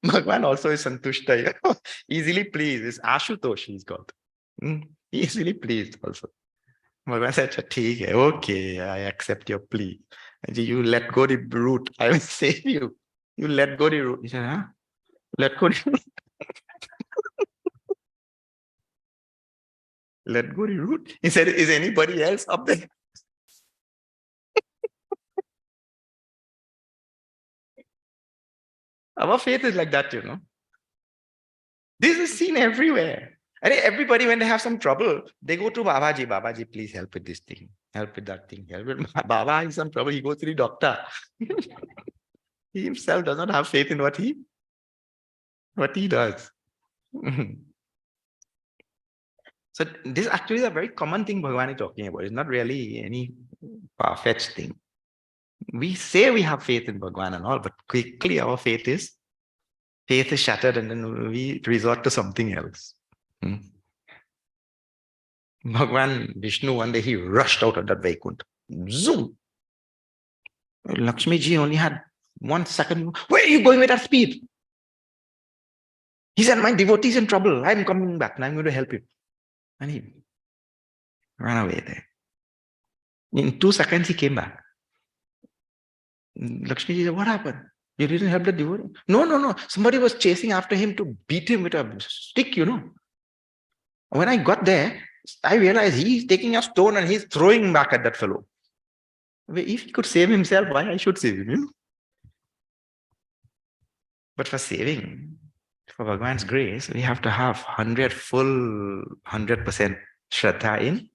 Bhagwan also is santushta, easily pleased. It's Ashutosh he's called. Easily pleased also. Bhagwan said, theek hai, okay, I accept your plea. You let go the root, I will save you. You let go the root. He said, huh? Let go the root. Let go the root. He said, is anybody else up there? Our faith is like that, This is seen everywhere. And everybody, when they have some trouble, they go to Babaji. Babaji, please help with this thing. Help with that thing. Help with Baba has some trouble. He goes to the doctor. He himself does not have faith in what he does. So this actually is a very common thing Bhagavan is talking about. It's not really any far-fetched thing. We say we have faith in Bhagavan and all, but quickly our faith is shattered and then we resort to something else. Bhagavan Vishnu, one day he rushed out of that Vaikuntha. Zoom! Lakshmi ji only had 1 second. Where are you going with that speed? He said, my devotee is in trouble. I'm coming back and I'm going to help you. And he ran away there. In 2 seconds, he came back. Lakshmi ji said, what happened? You didn't help the devotee? No. Somebody was chasing after him to beat him with a stick, When I got there, I realized he's taking a stone and he's throwing back at that fellow. If he could save himself, why I should save him, But for saving, for Bhagavan's grace, we have to have 100% Shraddha in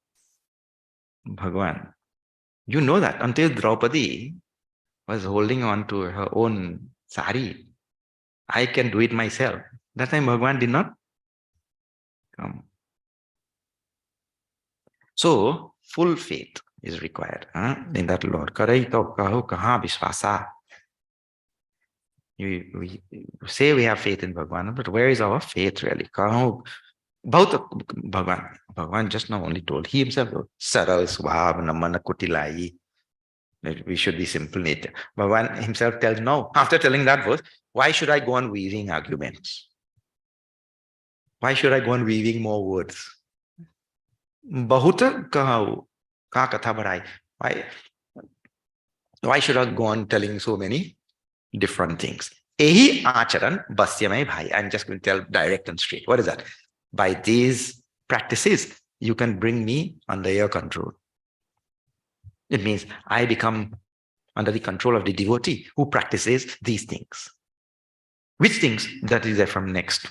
Bhagavan. You know that until Draupadi was holding on to her own sari, I can do it myself. That time Bhagavan did not come. So, full faith is required in that Lord. Karai to kaho kaha vishwasa. We say we have faith in Bhagavan, but where is our faith really? Kaho, both Bhagavan just now only told, he himself told, Saral Swab Namana Kutilai. We should be simple nature. Bhagavan himself tells, no, after telling that verse, why should I go on weaving arguments? Why should I go on weaving more words? Bahuta kahau, ka katha badhai. Why? Why should I go on telling so many different things? Ehi acharan basyamai bhai. I'm just going to tell direct and straight. What is that? By these practices, you can bring me under your control. It means I become under the control of the devotee who practices these things. Which things? That is there from next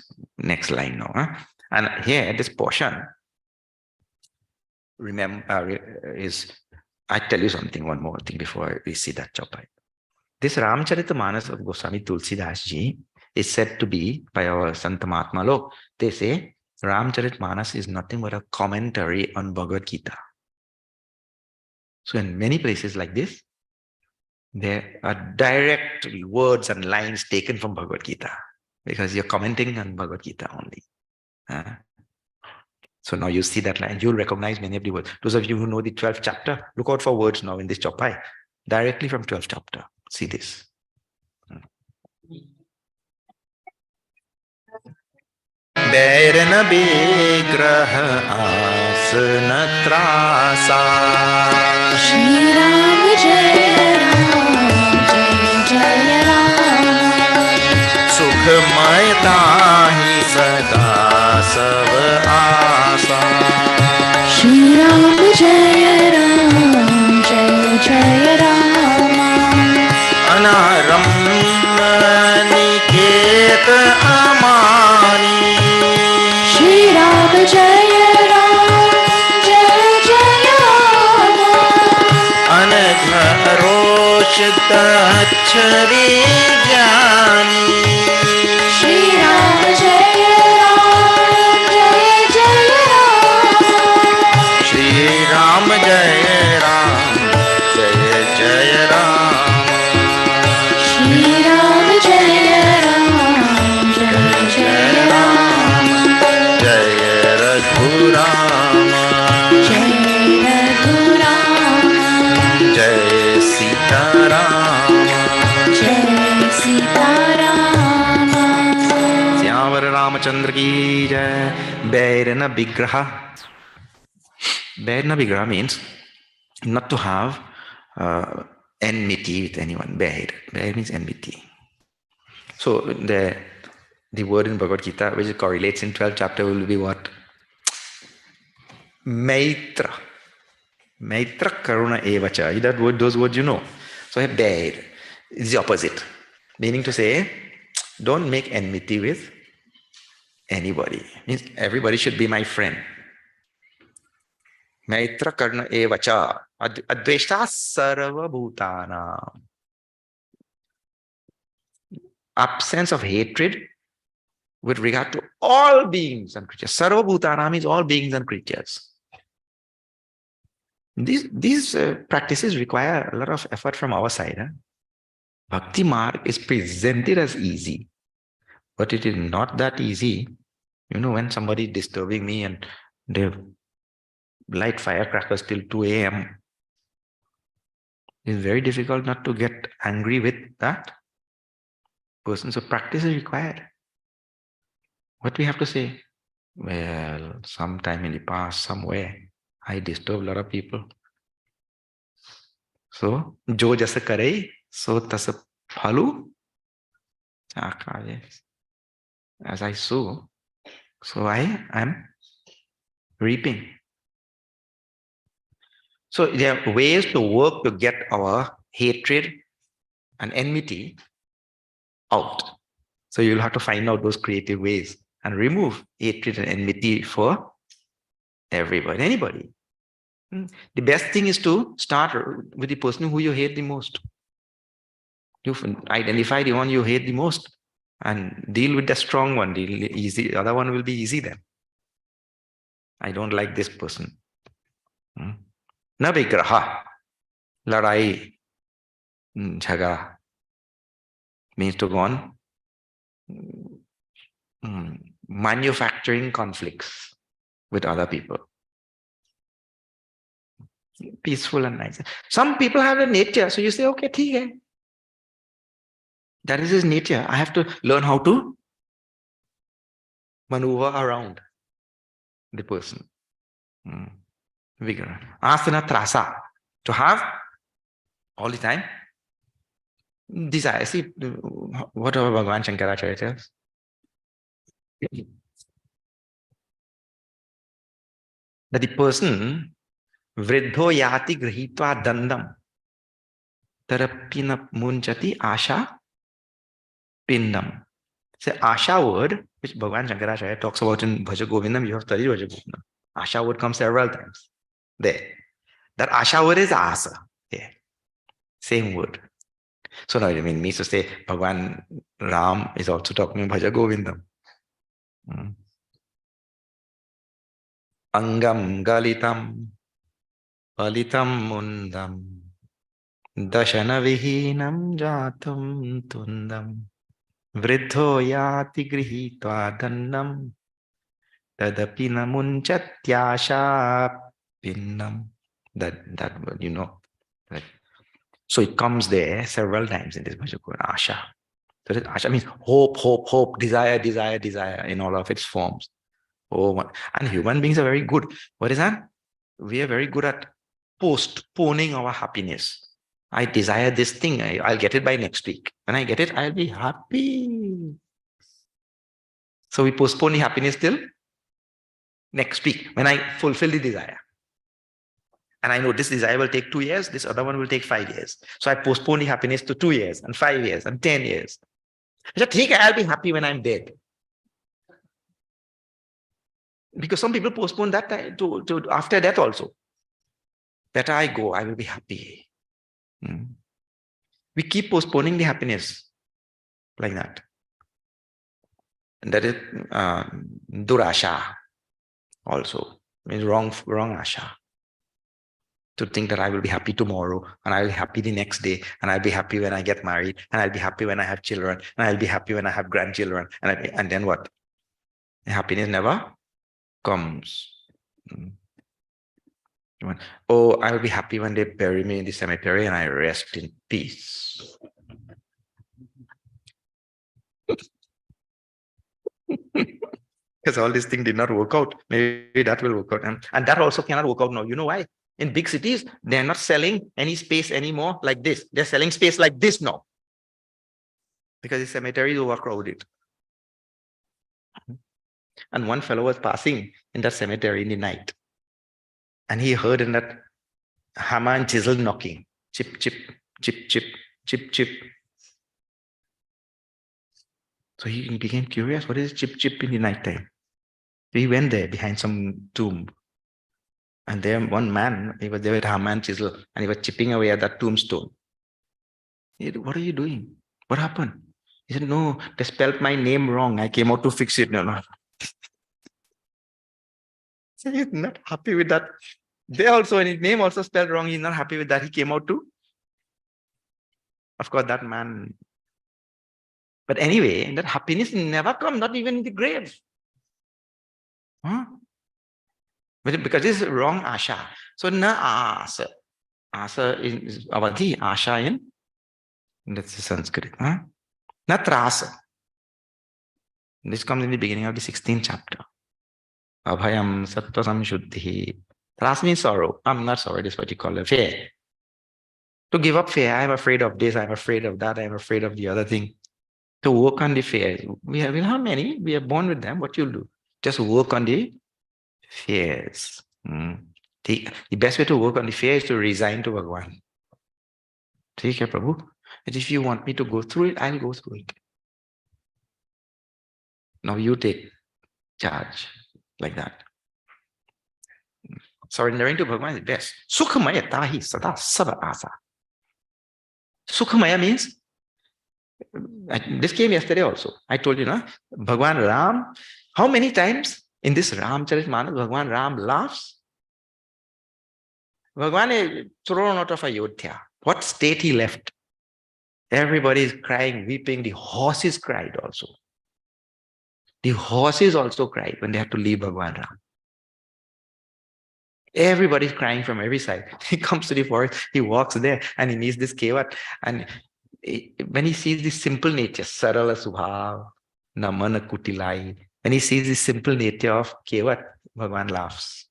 line now. Huh? And here, this portion, remember, is, I tell you something, one more thing before we see that chapter. This Ramcharitamanas of Goswami Tulsidas Ji is said to be, by our Sant Mahatma Lok, they say Ramcharitamanas is nothing but a commentary on Bhagavad Gita. So in many places like this, there are direct words and lines taken from Bhagavad Gita because you're commenting on Bhagavad Gita only. So now you see that line, you'll recognize many of the words. Those of you who know the 12th chapter, look out for words now in this chopai, directly from 12th chapter. See this. Bairana Vigraha Asana Trasa Shri Ram Jaya Ram Jaya Jaya Ram Sukhamay Tahi Sada Sava Asa Shri Ram Jaya Ram Jaya Jaya Ram Anaram Niketa Amani Shri Ram Jaya Ram Jaya Jaya Ram Anagha Roshita Chari Jani Shri Ram Jaya Ram Jaya Jaya Ram Shri Ram Jaya Ram Jaya Jaya Ram Shri Ram Jaya Ram Jaya Jaya Ram Jaya Raghuram Jaya Raghuram Jaya Sita Ram Jai Sita Ram Syamvar Ramachandra ki jai. Bairana Vigraha. Bairana Vigraha means not to have enmity with anyone. Bair. Bair means enmity. So the word in Bhagavad Gita, which correlates in 12th chapter, will be what? Maitra. Maitra Karuna Evacha. That word, those words you know. So a Bair is the opposite. Meaning to say, don't make enmity with anybody. Means everybody should be my friend. Maitra Karna Evacha. Adveshta Sarva Bhutana. Absence of hatred with regard to all beings and creatures. Sarva Bhutana means all beings and creatures. These practices require a lot of effort from our side. Huh? Bhakti Marg is presented as easy, but it is not that easy. You know, when somebody is disturbing me and they light firecrackers till 2 a.m., it's very difficult not to get angry with that person. So practice is required. What we have to say? Well, sometime in the past, somewhere, I disturbed a lot of people. So, jo jasa kare, so tasa phalu. As I sow, so I am reaping. So there are ways to work to get our hatred and enmity out. So you'll have to find out those creative ways and remove hatred and enmity for everybody, anybody. The best thing is to start with the person who you hate the most. You identify the one you hate the most and deal with the strong one. The other one will be easy then. I don't like this person. Na vigraha, ladai, jhaga, means to go on manufacturing conflicts with other people. Peaceful and nice. Some people have a nature, so you say, okay, theek hai. That is his nature. I have to learn how to maneuver around the person. Vigor. Asana trasa. To have all the time Desire. See, whatever Bhagavan Shankaracharya tells. That the person, vridho yati grihitva dandam, tarapina munchati asha pindam. So asha word, which Bhagavan Shankaracharya talks about in Bhaja Govindam, you have studied Bhaja Govindam. Asha word comes several times there. That asha word is asa. Yeah. Same word. So now it means to say Bhagavan Ram is also talking about Bhaja Govindam. Angam galitam palitam mundam dashana vihinam jatum tundam vridho yati grihitva dannam tadapi namunchatyasha pinnam. That word, you know. Right? So it comes there several times in this Bhaja Govindam. Asha. So that asha means hope, hope, hope, desire, desire, desire in all of its forms. Oh, and human beings are very good. What is that? We are very good at postponing our happiness. I desire this thing. I'll get it by next week. When I get it, I'll be happy. So we postpone the happiness till next week when I fulfill the desire. And I know this desire will take 2 years. This other one will take 5 years. So I postpone the happiness to 2 years and 5 years and 10 years. I'll be happy when I'm dead. Because some people postpone that time to after death also. Better I go, I will be happy. We keep postponing the happiness like that. And that is durasha also. Means wrong asha. To think that I will be happy tomorrow, and I will be happy the next day, and I'll be happy when I get married, and I'll be happy when I have children, and I'll be happy when I have grandchildren, and then what? Happiness never comes. Oh, I'll be happy when they bury me in the cemetery and I rest in peace. Because all these things did not work out. Maybe that will work out. And that also cannot work out now. You know why? In big cities, they're not selling any space anymore like this. They're selling space like this now. Because the cemetery is overcrowded. And one fellow was passing in that cemetery in the night. And he heard in that hammer and chisel knocking. Chip, chip, chip, chip, chip, chip. So he became curious. What is chip, chip in the night time? So he went there behind some tomb. And there one man, he was there with hammer and chisel, and he was chipping away at that tombstone. He said, what are you doing? What happened? He said, no, they spelled my name wrong. I came out to fix it. No. So he's not happy with that. They also, and his name also spelled wrong. He's not happy with that. He came out to. Of course, that man. But anyway, that happiness never comes, not even in the grave. Huh? Because this is wrong asha. So na asa. Asa is avadhi, asha in. That's the Sanskrit. Huh? Na trasa. This comes in the beginning of the 16th chapter. Abhayam sattva samshuddhi. Trasa means sorrow. I'm not sorry, this is what you call it. Fear. To give up fear. I'm afraid of this, I'm afraid of that, I'm afraid of the other thing. To work on the fears. We have how many? We are born with them. What you'll do? Just work on the fears. The best way to work on the fear is to resign to Bhagavan. Okay, Prabhu. And if you want me to go through it, I'll go through it. Now you take charge like that. Surrendering to Bhagavan is best. Sukhamaya tahi sada sava asa. Sukhamaya means, this came yesterday also. I told you, no? Bhagavan Ram, how many times in this Ramcharitmanas Bhagavan Ram laughs? Bhagavan is thrown out of Ayodhya. What state he left? Everybody is crying, weeping. The horses cried also. The horses also cried when they had to leave Bhagavan Ram. Everybody is crying from every side. He comes to the forest, he walks there and he meets this kevat. And when he sees this simple nature, sarala subhav, namana kutilai, when he sees this simple nature of kevat, Bhagavan laughs.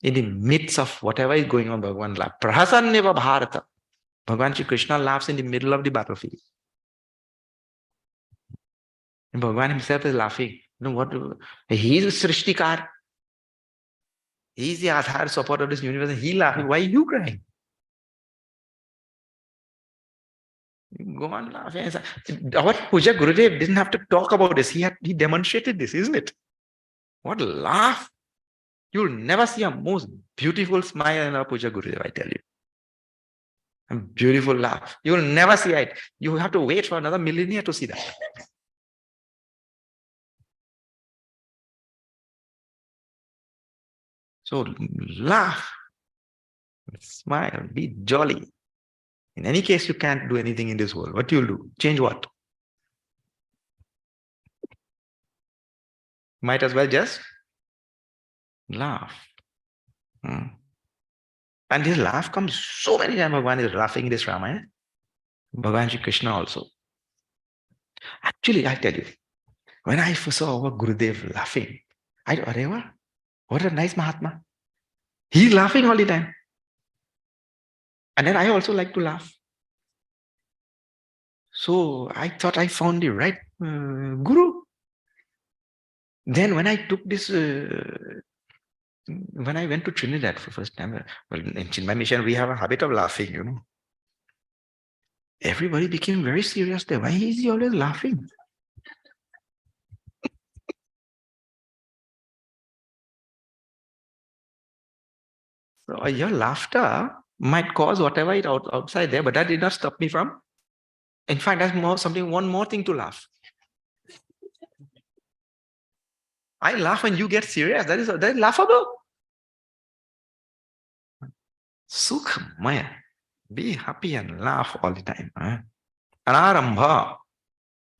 In the midst of whatever is going on, Bhagavan laughs. Prahasanneva bharata. Bhagavan Shri Krishna laughs in the middle of the battlefield. And Bhagavan himself is laughing. You know what? He is Srishtikar. He is the Aadhar support of this universe. And he laughing. Why are you crying? Go on laughing. Our Puja Gurudev didn't have to talk about this. He demonstrated this, isn't it? What a laugh. You'll never see a most beautiful smile in our Puja Gurudev, I tell you. A beautiful laugh. You'll never see it. You have to wait for another millennia to see that. So laugh, smile, be jolly. In any case, you can't do anything in this world. What you'll do? Change what? Might as well just laugh. And this laugh comes so many times. Bhagavan is laughing in this Ramayana. Bhagavan Shri Krishna also. Actually, I tell you, when I first saw our Gurudev laughing, I thought, what a nice Mahatma. He's laughing all the time. And then I also like to laugh. So I thought I found the right Guru. Then when I took this, when I went to Trinidad for the first time, well, in Chinmaya mission, we have a habit of laughing, you know. Everybody became very serious there. Why is he always laughing? So your laughter might cause whatever is outside there, but that did not stop me from. In fact, that's one more thing to laugh. I laugh when you get serious. That is laughable. Sukh Maya. Be happy and laugh all the time. Anarambha.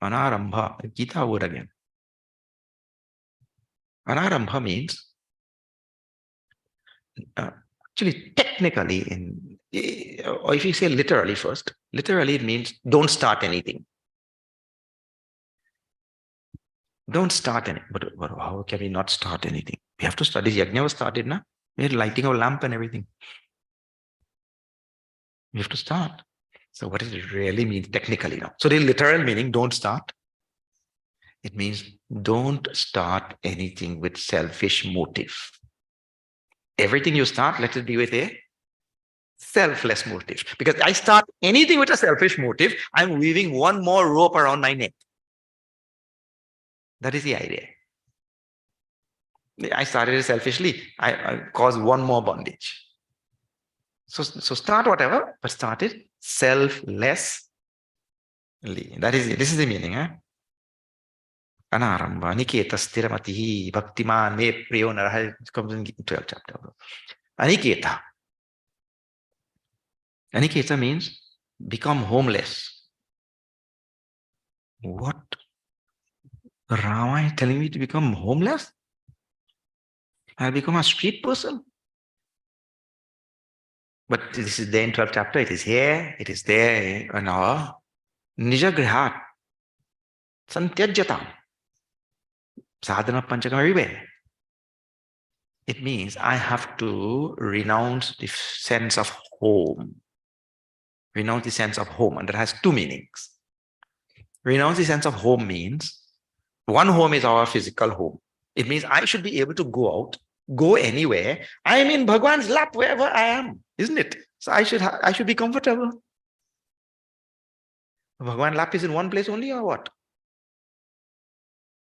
Anarambha. Gita word again. Anarambha means, actually, technically, or if you say literally first, literally it means don't start anything. Don't start anything. But how can we not start anything? We have to start. This yajna was started, na? We're lighting our lamp and everything. We have to start. So what does it really mean technically now? So the literal meaning, don't start. It means don't start anything with selfish motive. Everything you start, let it be with a selfless motive. Because I start anything with a selfish motive, I'm weaving one more rope around my neck. That is the idea. I started it selfishly. I caused one more bondage. So start whatever, but start it selflessly. This is the meaning. Anarambha, Niketa Stiramatihi, Bhaktiman, Me Priyo Naraha, comes in 12th chapter. Aniketa. Aniketa means become homeless. What? Rama is telling me to become homeless? I'll become a street person. But this is there in 12th chapter. It is here, it is there. No. Nija Grihat. Santyajata. Sadhana Panchakam everywhere. It means I have to renounce the sense of home. Renounce the sense of home. And that has two meanings. Renounce the sense of home means one home is our physical home. It means I should be able to go out, go anywhere. I am in Bhagwan's lap wherever I am, isn't it? So I should be comfortable. Bhagwan's lap is in one place only or what?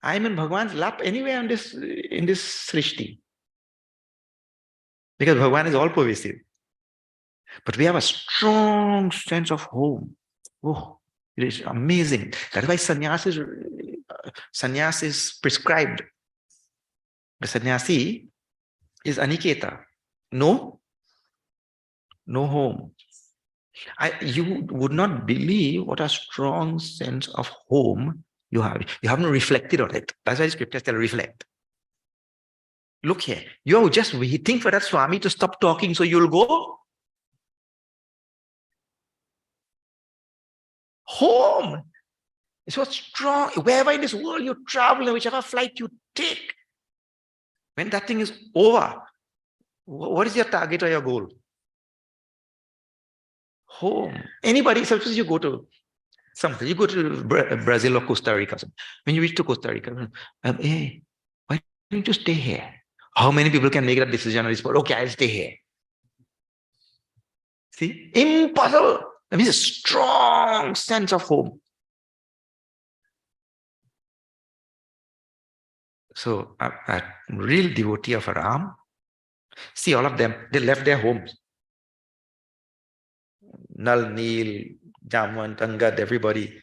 I am in Bhagwan's lap anywhere in this Srishti. Because Bhagwan is all pervasive. But we have a strong sense of home. Oh, it is amazing. That's why sannyas is prescribed. The sannyasi is aniketa. No home. You would not believe what a strong sense of home you have. You haven't reflected on it. That's why the scriptures tell reflect. Look here. You're just waiting for that Swami to stop talking so you'll go home. It's so strong. Wherever in this world you travel, whichever flight you take, when that thing is over, what is your target or your goal? home. Anybody, suppose you go to something, you go to Brazil or Costa Rica. When you reach to Costa Rica, hey, why don't you stay here? How many people can make that decision on this spot? Okay, I'll stay here. See, impossible. That means a strong sense of home. So a real devotee of Ram, see all of them, they left their homes. Nal, Neel, Jamwan, Angad, everybody,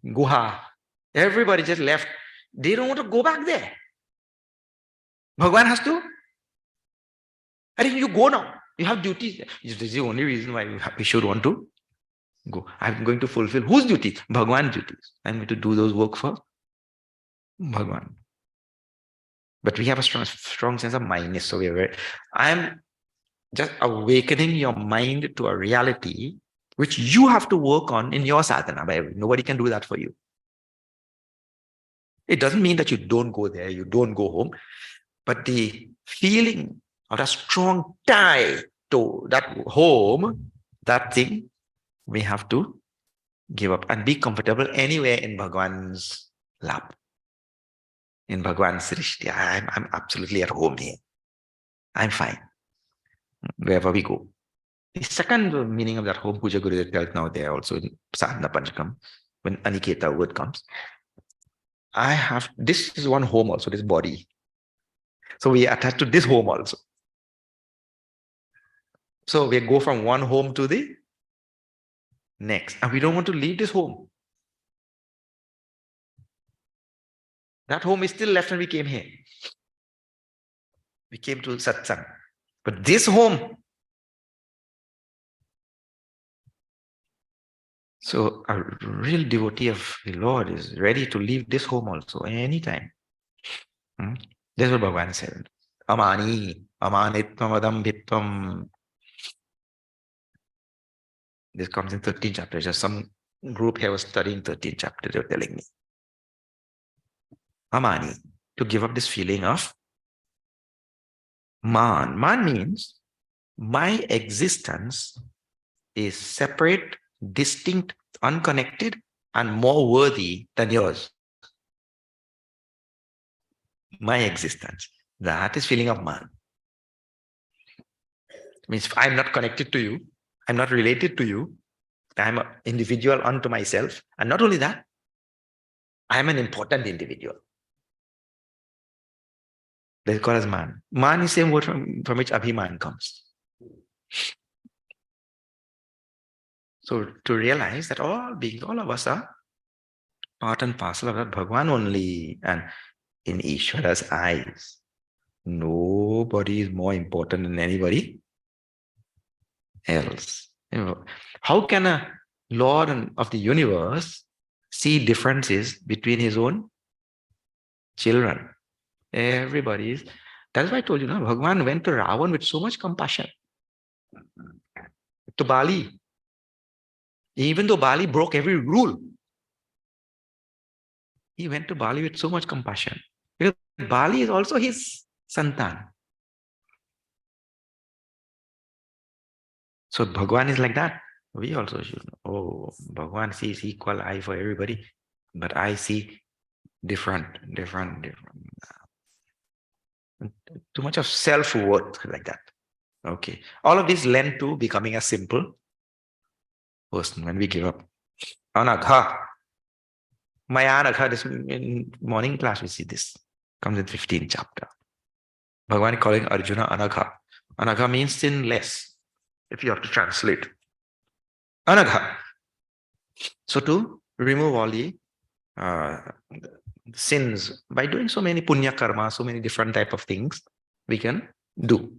Guha, everybody just left. They don't want to go back there. Bhagwan has to. I think you go now. You have duties. This is the only reason why we should want to go. I'm going to fulfill whose duties? Bhagwan's duties. I'm going to do those work for Bhagwan. But we have a strong sense of mindness. So I'm just awakening your mind to a reality which you have to work on in your sadhana. But nobody can do that for you. It doesn't mean that you don't go there, you don't go home, but the feeling of a strong tie to that home, that thing, we have to give up and be comfortable anywhere in Bhagwan's lap. In Bhagwan's Srishti, I'm absolutely at home here. I'm fine. Wherever we go. The second meaning of that home, Puja Gurudev tells now there also in Sadhana Panchakam, when Aniketa word comes, this is one home also, this body. So we attach to this home also. So we go from one home to the next. And we don't want to leave this home. That home is still left when we came here. We came to Satsang. But this home, so a real devotee of the Lord is ready to leave this home also anytime. That's what Bhagavan said. Amani, amanitvam adambhitvam. This comes in 13 chapters. Just some group here was studying 13 chapters, they were telling me. Amani, to give up this feeling of man. Man means my existence is separate, distinct, unconnected, and more worthy than yours. My existence. That is feeling of man. It means I'm not connected to you. I'm not related to you. I'm an individual unto myself. And not only that, I'm an important individual. That's called as man. Man is the same word from which Abhiman comes. So to realize that all beings, all of us are part and parcel of that Bhagwan only. And in Ishvara's eyes, nobody is more important than anybody else. How can a Lord of the universe see differences between his own children? Everybody is. That's why I told you, Bhagwan went to Ravan with so much compassion. To Bali. Even though Bali broke every rule, he went to Bali with so much compassion. Because Bali is also his santan. So Bhagwan is like that. We also should know. Oh, Bhagwan sees equal eye for everybody, but I see different. Too much of self-worth like that. Okay. All of this lend to becoming a simple person when we give up. Anagha. Maya Anagha, this in morning class we see this. Comes in 15th chapter. Bhagwan is calling Arjuna Anagha. Anagha means sinless, if you have to translate. Anagha. So to remove all the sins by doing so many punya karma, so many different type of things we can do.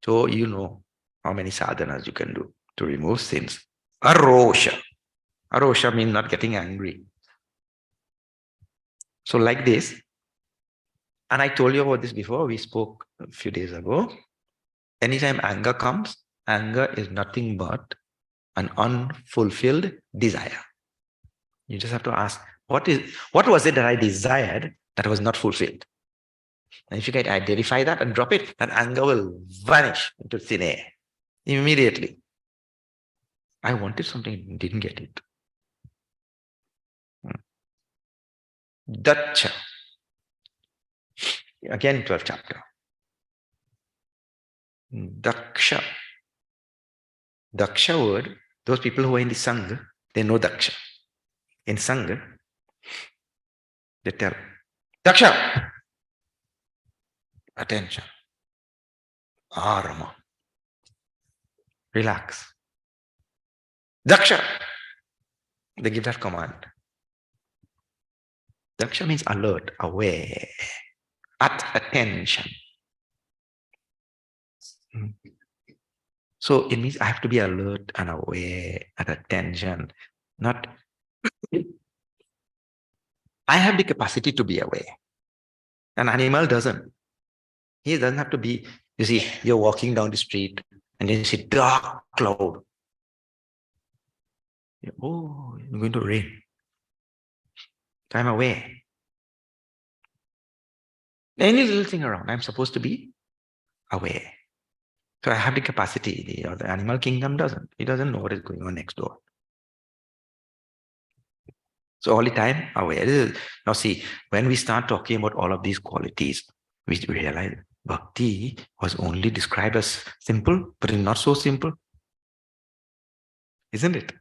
So you know how many sadhanas you can do to remove sins. Arosha. Arosha means not getting angry. So like this, and I told you about this before, we spoke a few days ago. Anytime anger comes, anger is nothing but an unfulfilled desire. You just have to ask, what was it that I desired that was not fulfilled? And if you can identify that and drop it, then anger will vanish into thin air immediately. I wanted something, didn't get it. Daksha. Again, 12th chapter. Daksha. Daksha word, those people who are in the Sangha, they know Daksha. In Sangha, they tell, Daksha, attention, arama, relax. Daksha, they give that command. Daksha means alert, aware, at attention. So it means I have to be alert and aware, at attention, not. I have the capacity to be aware. An animal doesn't. He doesn't have to be, you see, you're walking down the street and then you see dark cloud. Oh, it's going to rain. So I'm aware. Any little thing around, I'm supposed to be aware. So I have the capacity. The animal kingdom doesn't. He doesn't know what is going on next door. So all the time aware. Now see, when we start talking about all of these qualities, we realize bhakti was only described as simple, but it's not so simple. Isn't it?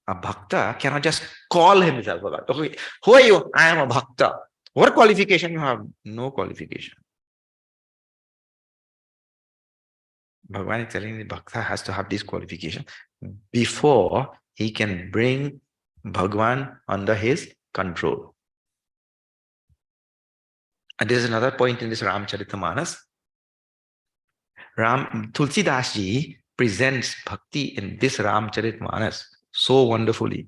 A bhakta cannot just call himself a bhakta. Okay, who are you? I am a bhakta. What qualification you have? No qualification. Bhagavan is telling the bhakta has to have this qualification before he can bring Bhagavan under his control. And there is another point in this Ramcharitamanas. Tulsidas ji presents bhakti in this Ramcharitamanas so wonderfully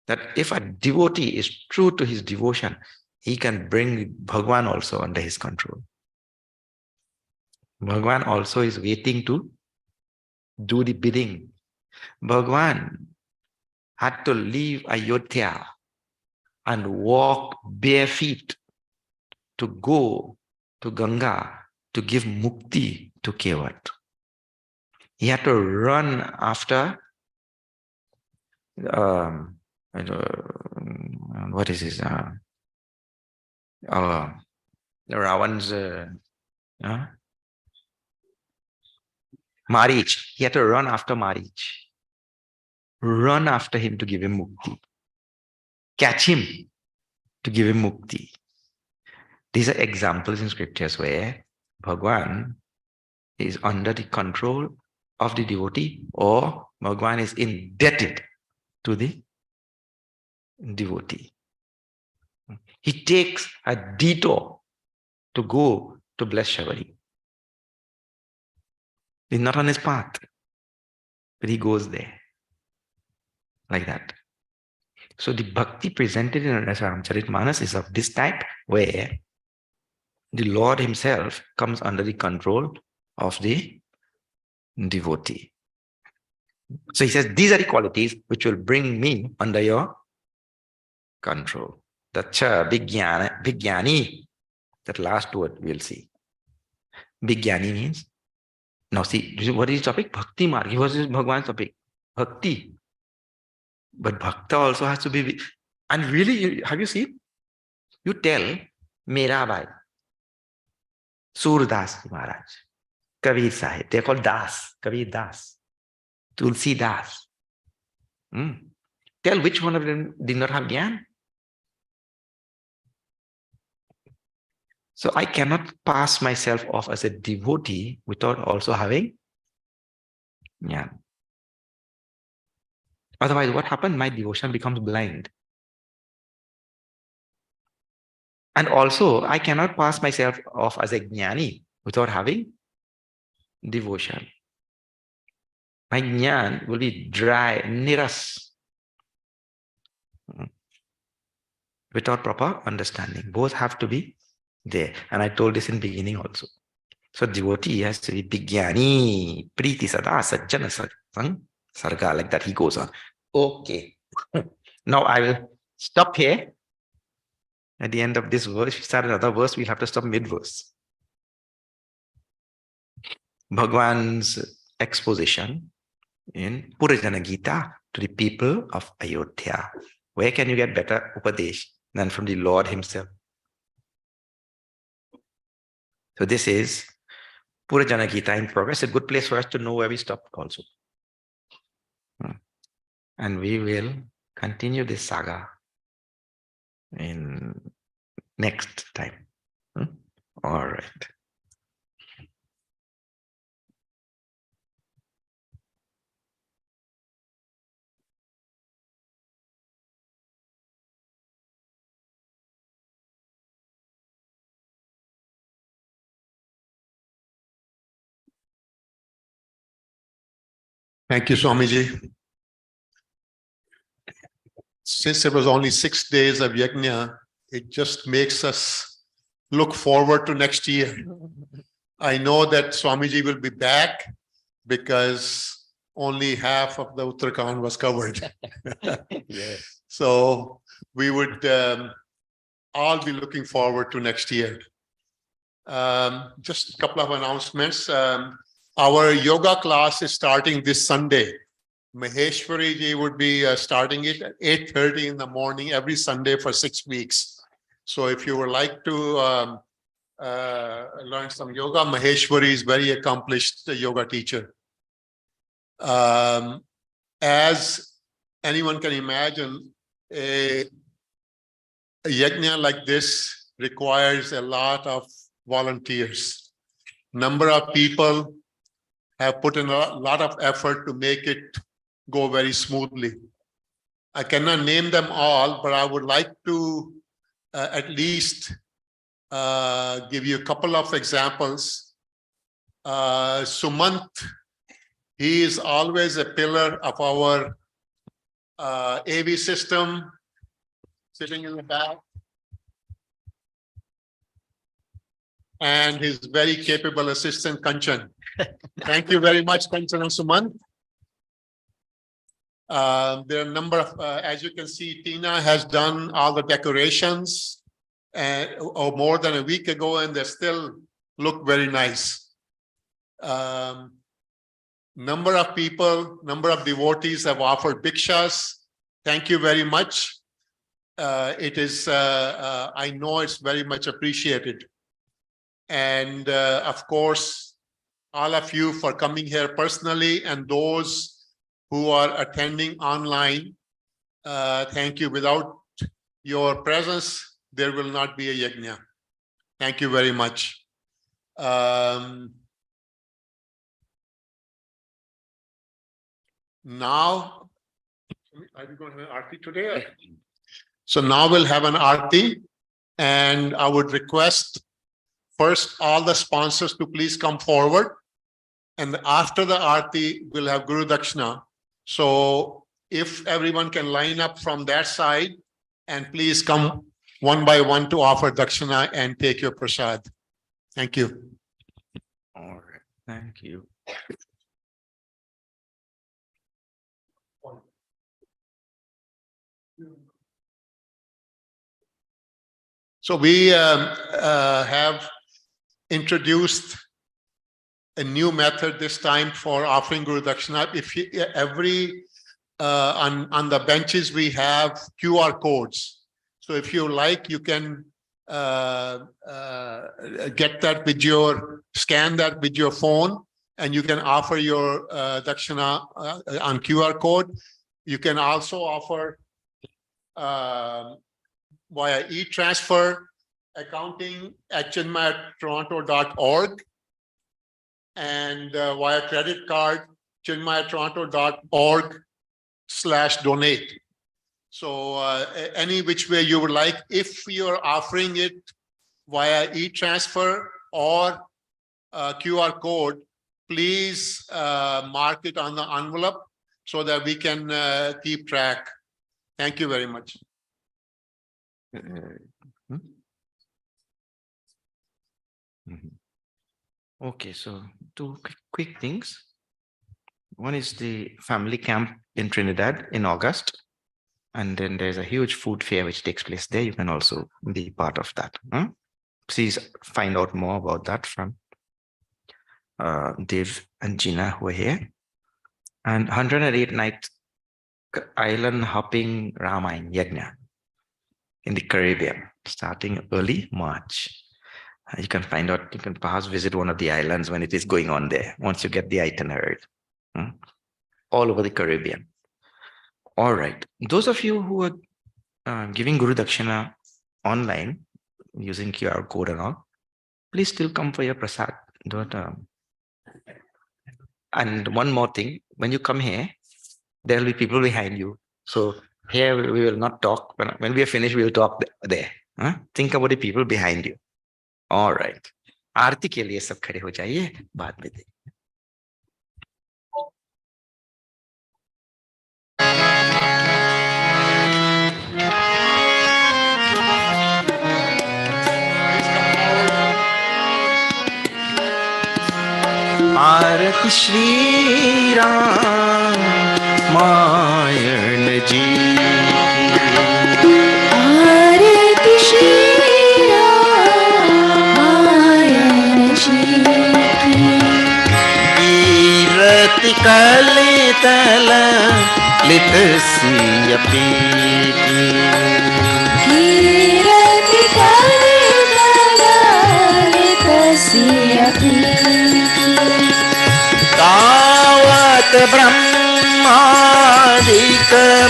that if a devotee is true to his devotion, he can bring Bhagavan also under his control. Bhagavan also is waiting to do the bidding. Bhagavan had to leave Ayodhya and walk bare feet to go to Ganga to give mukti to Kevat. He had to run after what is his Ravan's Marich. He had to run after Marich. Run after him to give him mukti. Catch him to give him mukti. These are examples in scriptures where Bhagwan is under the control of the devotee, or Bhagwan is indebted to the devotee. He takes a detour to go to bless Shivalaya. He's not on his path, but he goes there. Like that. So the bhakti presented in Ramcharitmanas is of this type, where the Lord himself comes under the control of the devotee. So he says, these are the qualities which will bring me under your control. Daksha, Vigyani, that last word we'll see. Vigyani means, now see, what is the topic? Bhakti Margi. What is Bhagwan's topic? Bhakti. But Bhakta also has to be, and really, have you seen? You tell Mirabai, Surdas Maharaj, Kabir Sahib, they're called Das, Kabir Das, Tulsi Das. Tell which one of them did not have Gyan? So I cannot pass myself off as a devotee without also having Gyan. Otherwise, what happens? My devotion becomes blind. And also, I cannot pass myself off as a jnani without having devotion. My jnana will be dry, niras, without proper understanding. Both have to be there. And I told this in beginning also. So devotee has to be Vigyani, Priti Sada, Sajjana Sarga, like that he goes on. Okay. Now I will stop here. At the end of this verse, if we start another verse, we'll have to stop mid-verse. Bhagwan's exposition in Purajana Gita to the people of Ayodhya. Where can you get better Upadesh than from the Lord himself? So this is Purajana Gita in progress, a good place for us to know where we stopped also. And we will continue this saga in next time. All right. Thank you, Swamiji. Since it was only 6 days of yajna, it just makes us look forward to next year. I know that Swamiji will be back because only half of the Uttarakhand was covered. Yes. So we would all be looking forward to next year. Just a couple of announcements. Our yoga class is starting this Sunday. Maheshwari ji would be starting it at 8:30 in the morning every Sunday for 6 weeks. So if you would like to learn some yoga, Maheshwari is very accomplished yoga teacher. As anyone can imagine, a yajna like this requires a lot of volunteers. Number of people have put in a lot of effort to make it go very smoothly. I cannot name them all, but I would like to at least give you a couple of examples. Sumant, he is always a pillar of our AV system, sitting in the back. And his very capable assistant, Kanchan. Thank you very much, Kanchan and Sumant. There are a number of, as you can see, Tina has done all the decorations more than a week ago, and they still look very nice. Number of people, number of devotees have offered bhikshas. Thank you very much. It is, I know it's very much appreciated. And of course, all of you for coming here personally, and those who are attending online, thank you. Without your presence, there will not be a yajna. Thank you very much. Now, are we going to have an Aarti today? So now we'll have an Aarti, and I would request first all the sponsors to please come forward. And after the Aarti, we'll have Guru Dakshina. So if everyone can line up from that side, and please come one by one to offer Dakshina and take your prasad. Thank you. All right. Thank you. So we have introduced a new method this time for offering Guru Dakshina. If you, on the benches we have QR codes. So if you like, you can get that with scan that with your phone, and you can offer your Dakshina on QR code. You can also offer via e-transfer, accounting at chinmayatoronto.org, and via credit card, chinmayatoronto.org/donate. So any which way you would like. If you're offering it via e-transfer or QR code, please mark it on the envelope so that we can keep track. Thank you very much. Okay, so two quick things. One is the family camp in Trinidad in August. And then there's a huge food fair which takes place there. You can also be part of that. Please find out more about that from Dev and Gina who are here. and 108 nights island hopping Ramayana Yajna in the Caribbean, starting early March. You can find out, you can perhaps visit one of the islands when it is going on there, once you get the itinerary. All over the Caribbean. All right. Those of you who are giving Guru Dakshina online using QR code and all, please still come for your prasad. Don't, and one more thing, when you come here, there will be people behind you. So here we will not talk. When we are finished, we will talk there. Think about the people behind you. All right. आरती के लिए सब खड़े हो जाइए, बाद में देखें. आरती श्री रामायण जी की. आरती श्री रामायण जी की. कीरति कलित ललित सियपी की. कीरति कलित ललित सियपी की. तावत ब्रह्मादिक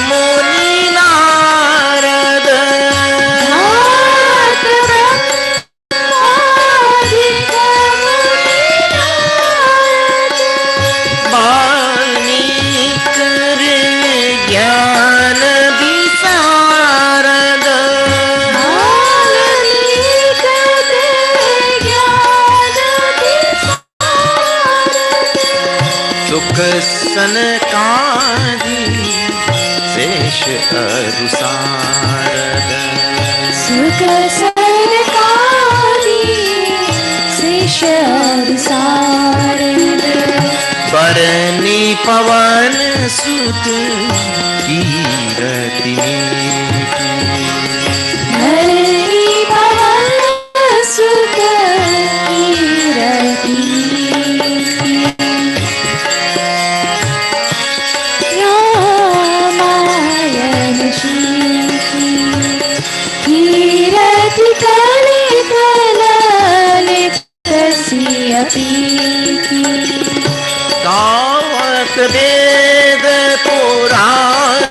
मुनि नारद. तावत ब्रह्मादिक मुनि नारद. वाल्मीकि ज्ञान विशारद. वाल्मीकि ज्ञान विशारद. सुख सनकादि शेष अरु सारद. सुख सनकादि शेष अरु सारद. बरनी पवन सुत कीरति मीठी. धरणी पवन सुत कीरति मीठी. रामायण जी की. कीरति कलित ललित सियपी की. गावत वेद पुराण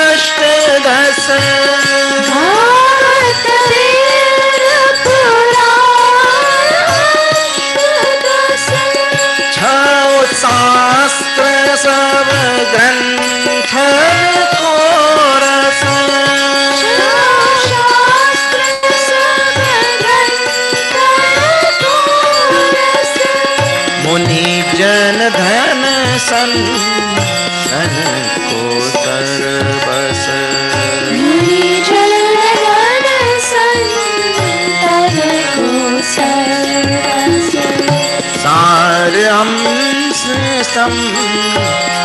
अष्टदश. गावत वेद पुराण अष्टदश. छौ शास्त्र सब ग्रंथ को रस. शास्त्र सब ग्रंथ को रस. मुनि जन धन सन सन को सर्वस. मुनि जन धन संतन को सर्वस. सार अंश सम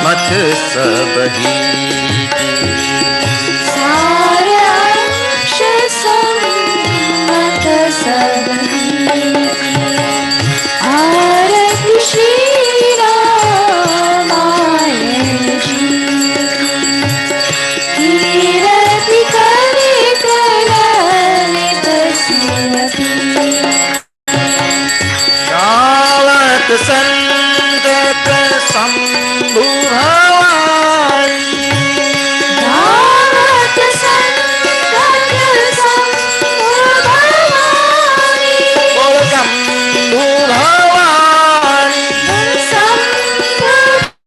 मथ सब ही की. सार अंश सम्मत सब ही की. आरती श्री रामायण जी की. कीरति कलित ललित सियपी. गावत संतत शंभु भवानी. गावत संतत शंभु भवानी. बोल शंभु भवानी. शंभु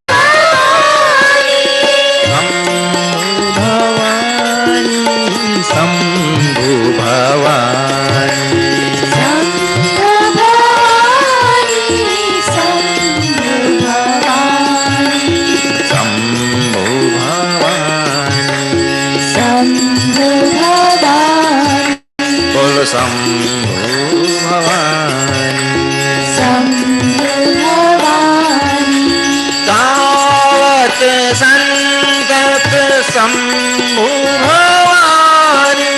भवानी. शंभु भवानी. शंभु भवानी. शंभु भवानी. शंभु भवानी. शंभु भवानी. बोल शंभु भवानी. शंभु भवानी. गावत संतत शंभु भवानी.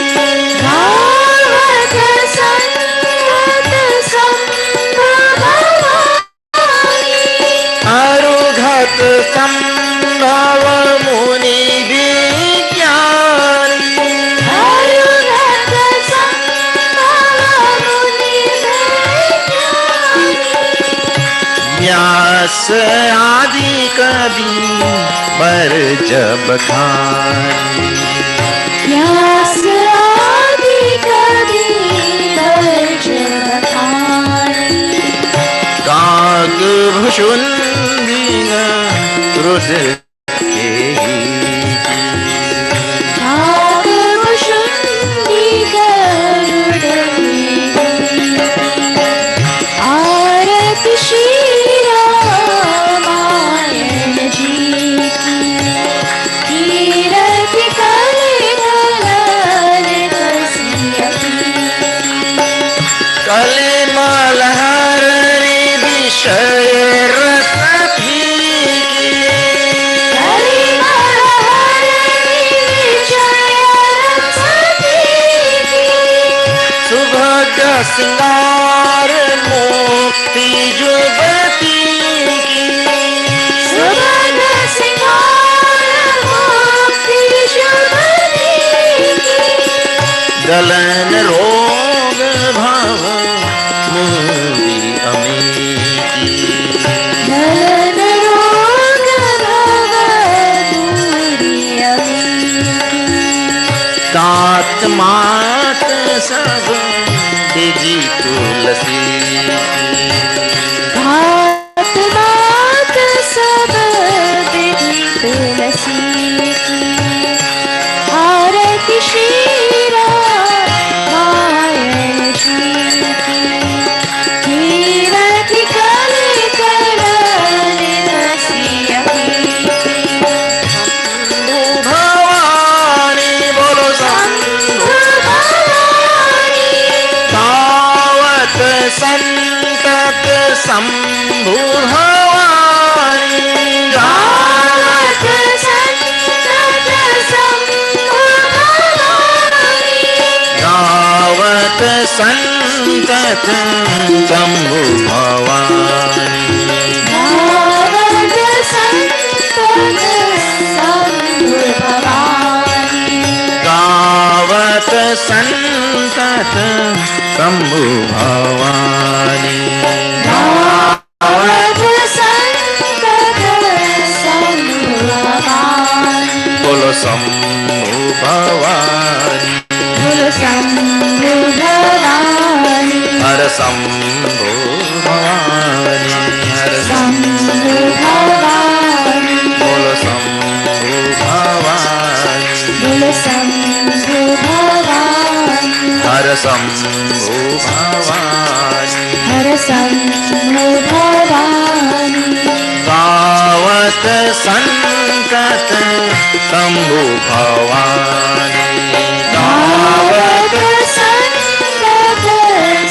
गावत संतत शंभु भवानी. अरुघत प्यास आदि कभी पर जब खाई, प्यास आदि कभी पर जब खाई, काग भुषुंडी रुद के काग भुषुंडी गरुड़ की, आरती श्री रामायण जी की, कीरति कलित कसियति, कले मलहरी विषय रस फीकी, सुभग सिंगार मुक्ति जुबती की, सुभग सिंगार मुक्ति जुबती की, गलन रोग भव मुंदी अमीकी, गलन रोग भव दूरी अमीकी, तात मात सब दिजी तुलसी की, घात मात सब विधि तुलसी की, आरती श्री रामायण जी की, कीरति कलित कसियति, भवानी बोलो शंभु भवानी, तावत संतत शंभु भवानी, गावत संतत शंभु भवानी, गावत संतत शंभु भवानी, गावत संतत शंभु भवानी, गावत संतत शंभु भवानी, गावत संतत शंभु भवानी, बोलो शंभु भवानी, बोलो शंभु भवानी, हर शंभु भवानी, हर शंभु भवानी, बोलो शंभु भवानी, बोलो शंभु भवानी, हर शंभु भवानी, हर शंभु भवानी, गावत संतत शंभु भवानी, गावत संतत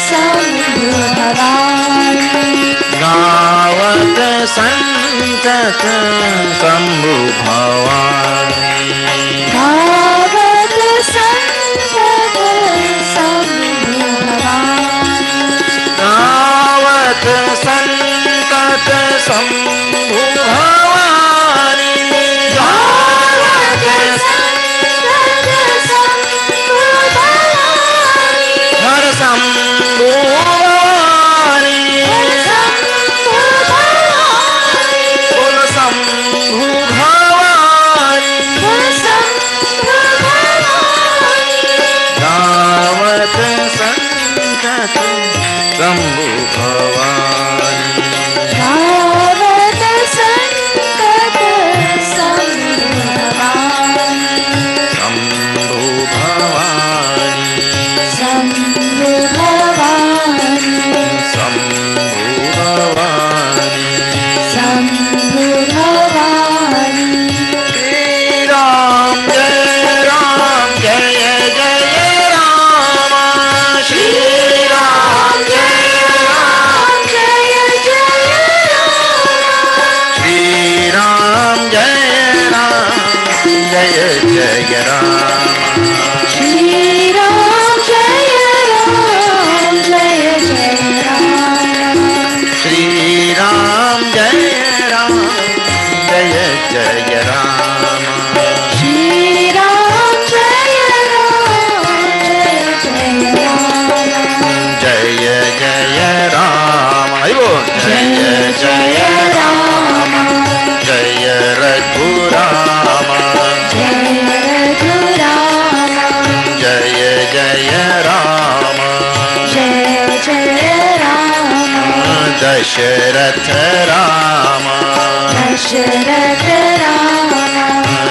शंभु भवानी, गावत संतत शंभु भवानी, गावत संतत शंभु भवानी, गावत संतत शंभु भवानी, गावत संतत शंभु भवानी, हर शंभु भवानी, शंभु भवानी, बोलो शंभु भवानी, शंभु भवानी, गावत संतत शंभु भवानी, गावत संतत शंभु भवानी, शंभु भवानी, शंभु भवानी, शंभु भवानी, शंभु भवानी, श्री राम जय जय राम, श्री राम जय जय जय राम, श्री राम जय जय राम, श्री राम जय राम, श्री राम जय जय राम, श्री राम जय राम, जय जय राम, आइयो जय जय जय राम, दशरथ राम दशरथ राम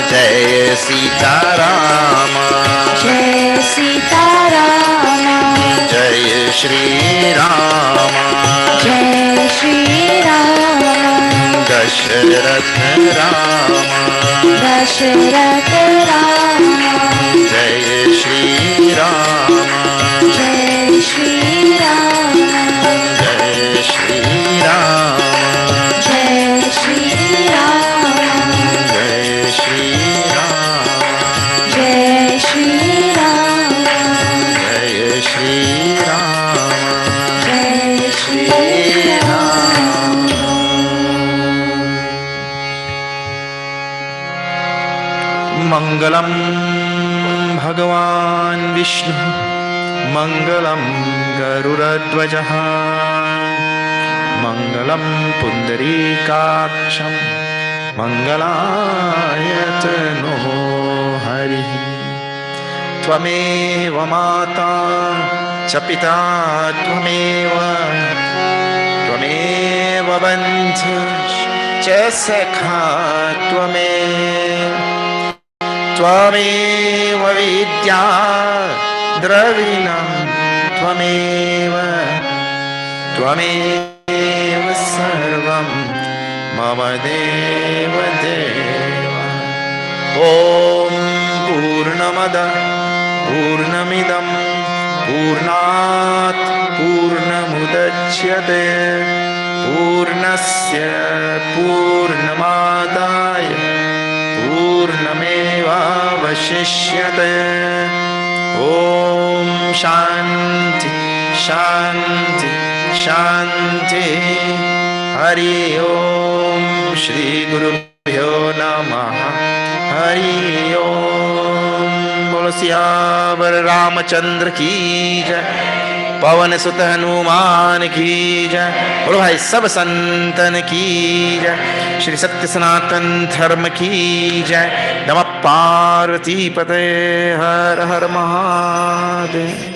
जय सीताराम जय सीताराम जय श्री राम जय श्री राम दशरथ राम दशरथ राम जय श्री राम जय श्री राम जय श्री राम जय श्री राम जय श्री राम जय श्री राम जय श्री राम जय श्री राम मंगलम भगवान विष्णु मंगलम गरुड़ध्वजः मंगलम पुंडरीकाक्षं मंगलायतनो हरिः त्वमेव माता च पिता त्वमेव बन्धुश्च सखा त्वमेव विद्या द्रविणं त्वमेव सर्वं मम देव ॐ पूर्णमद पूर्णमिदं पूर्णात् पूर्णमुदच्यते पूर्णस्य पूर्णमादाय पूर्णमेवावशिष्यते ॐ शान्ति शान्ति शान्ति हरि ॐ श्री गुरुभ्यो नमः हरि ॐ बोलो सियावर रामचंद्र की जय पवन सुत हनुमान की जय बोलो भाई सब संतन की जय श्री सत्य सनातन धर्म की जय नमः पार्वती पते हर हर महादेव।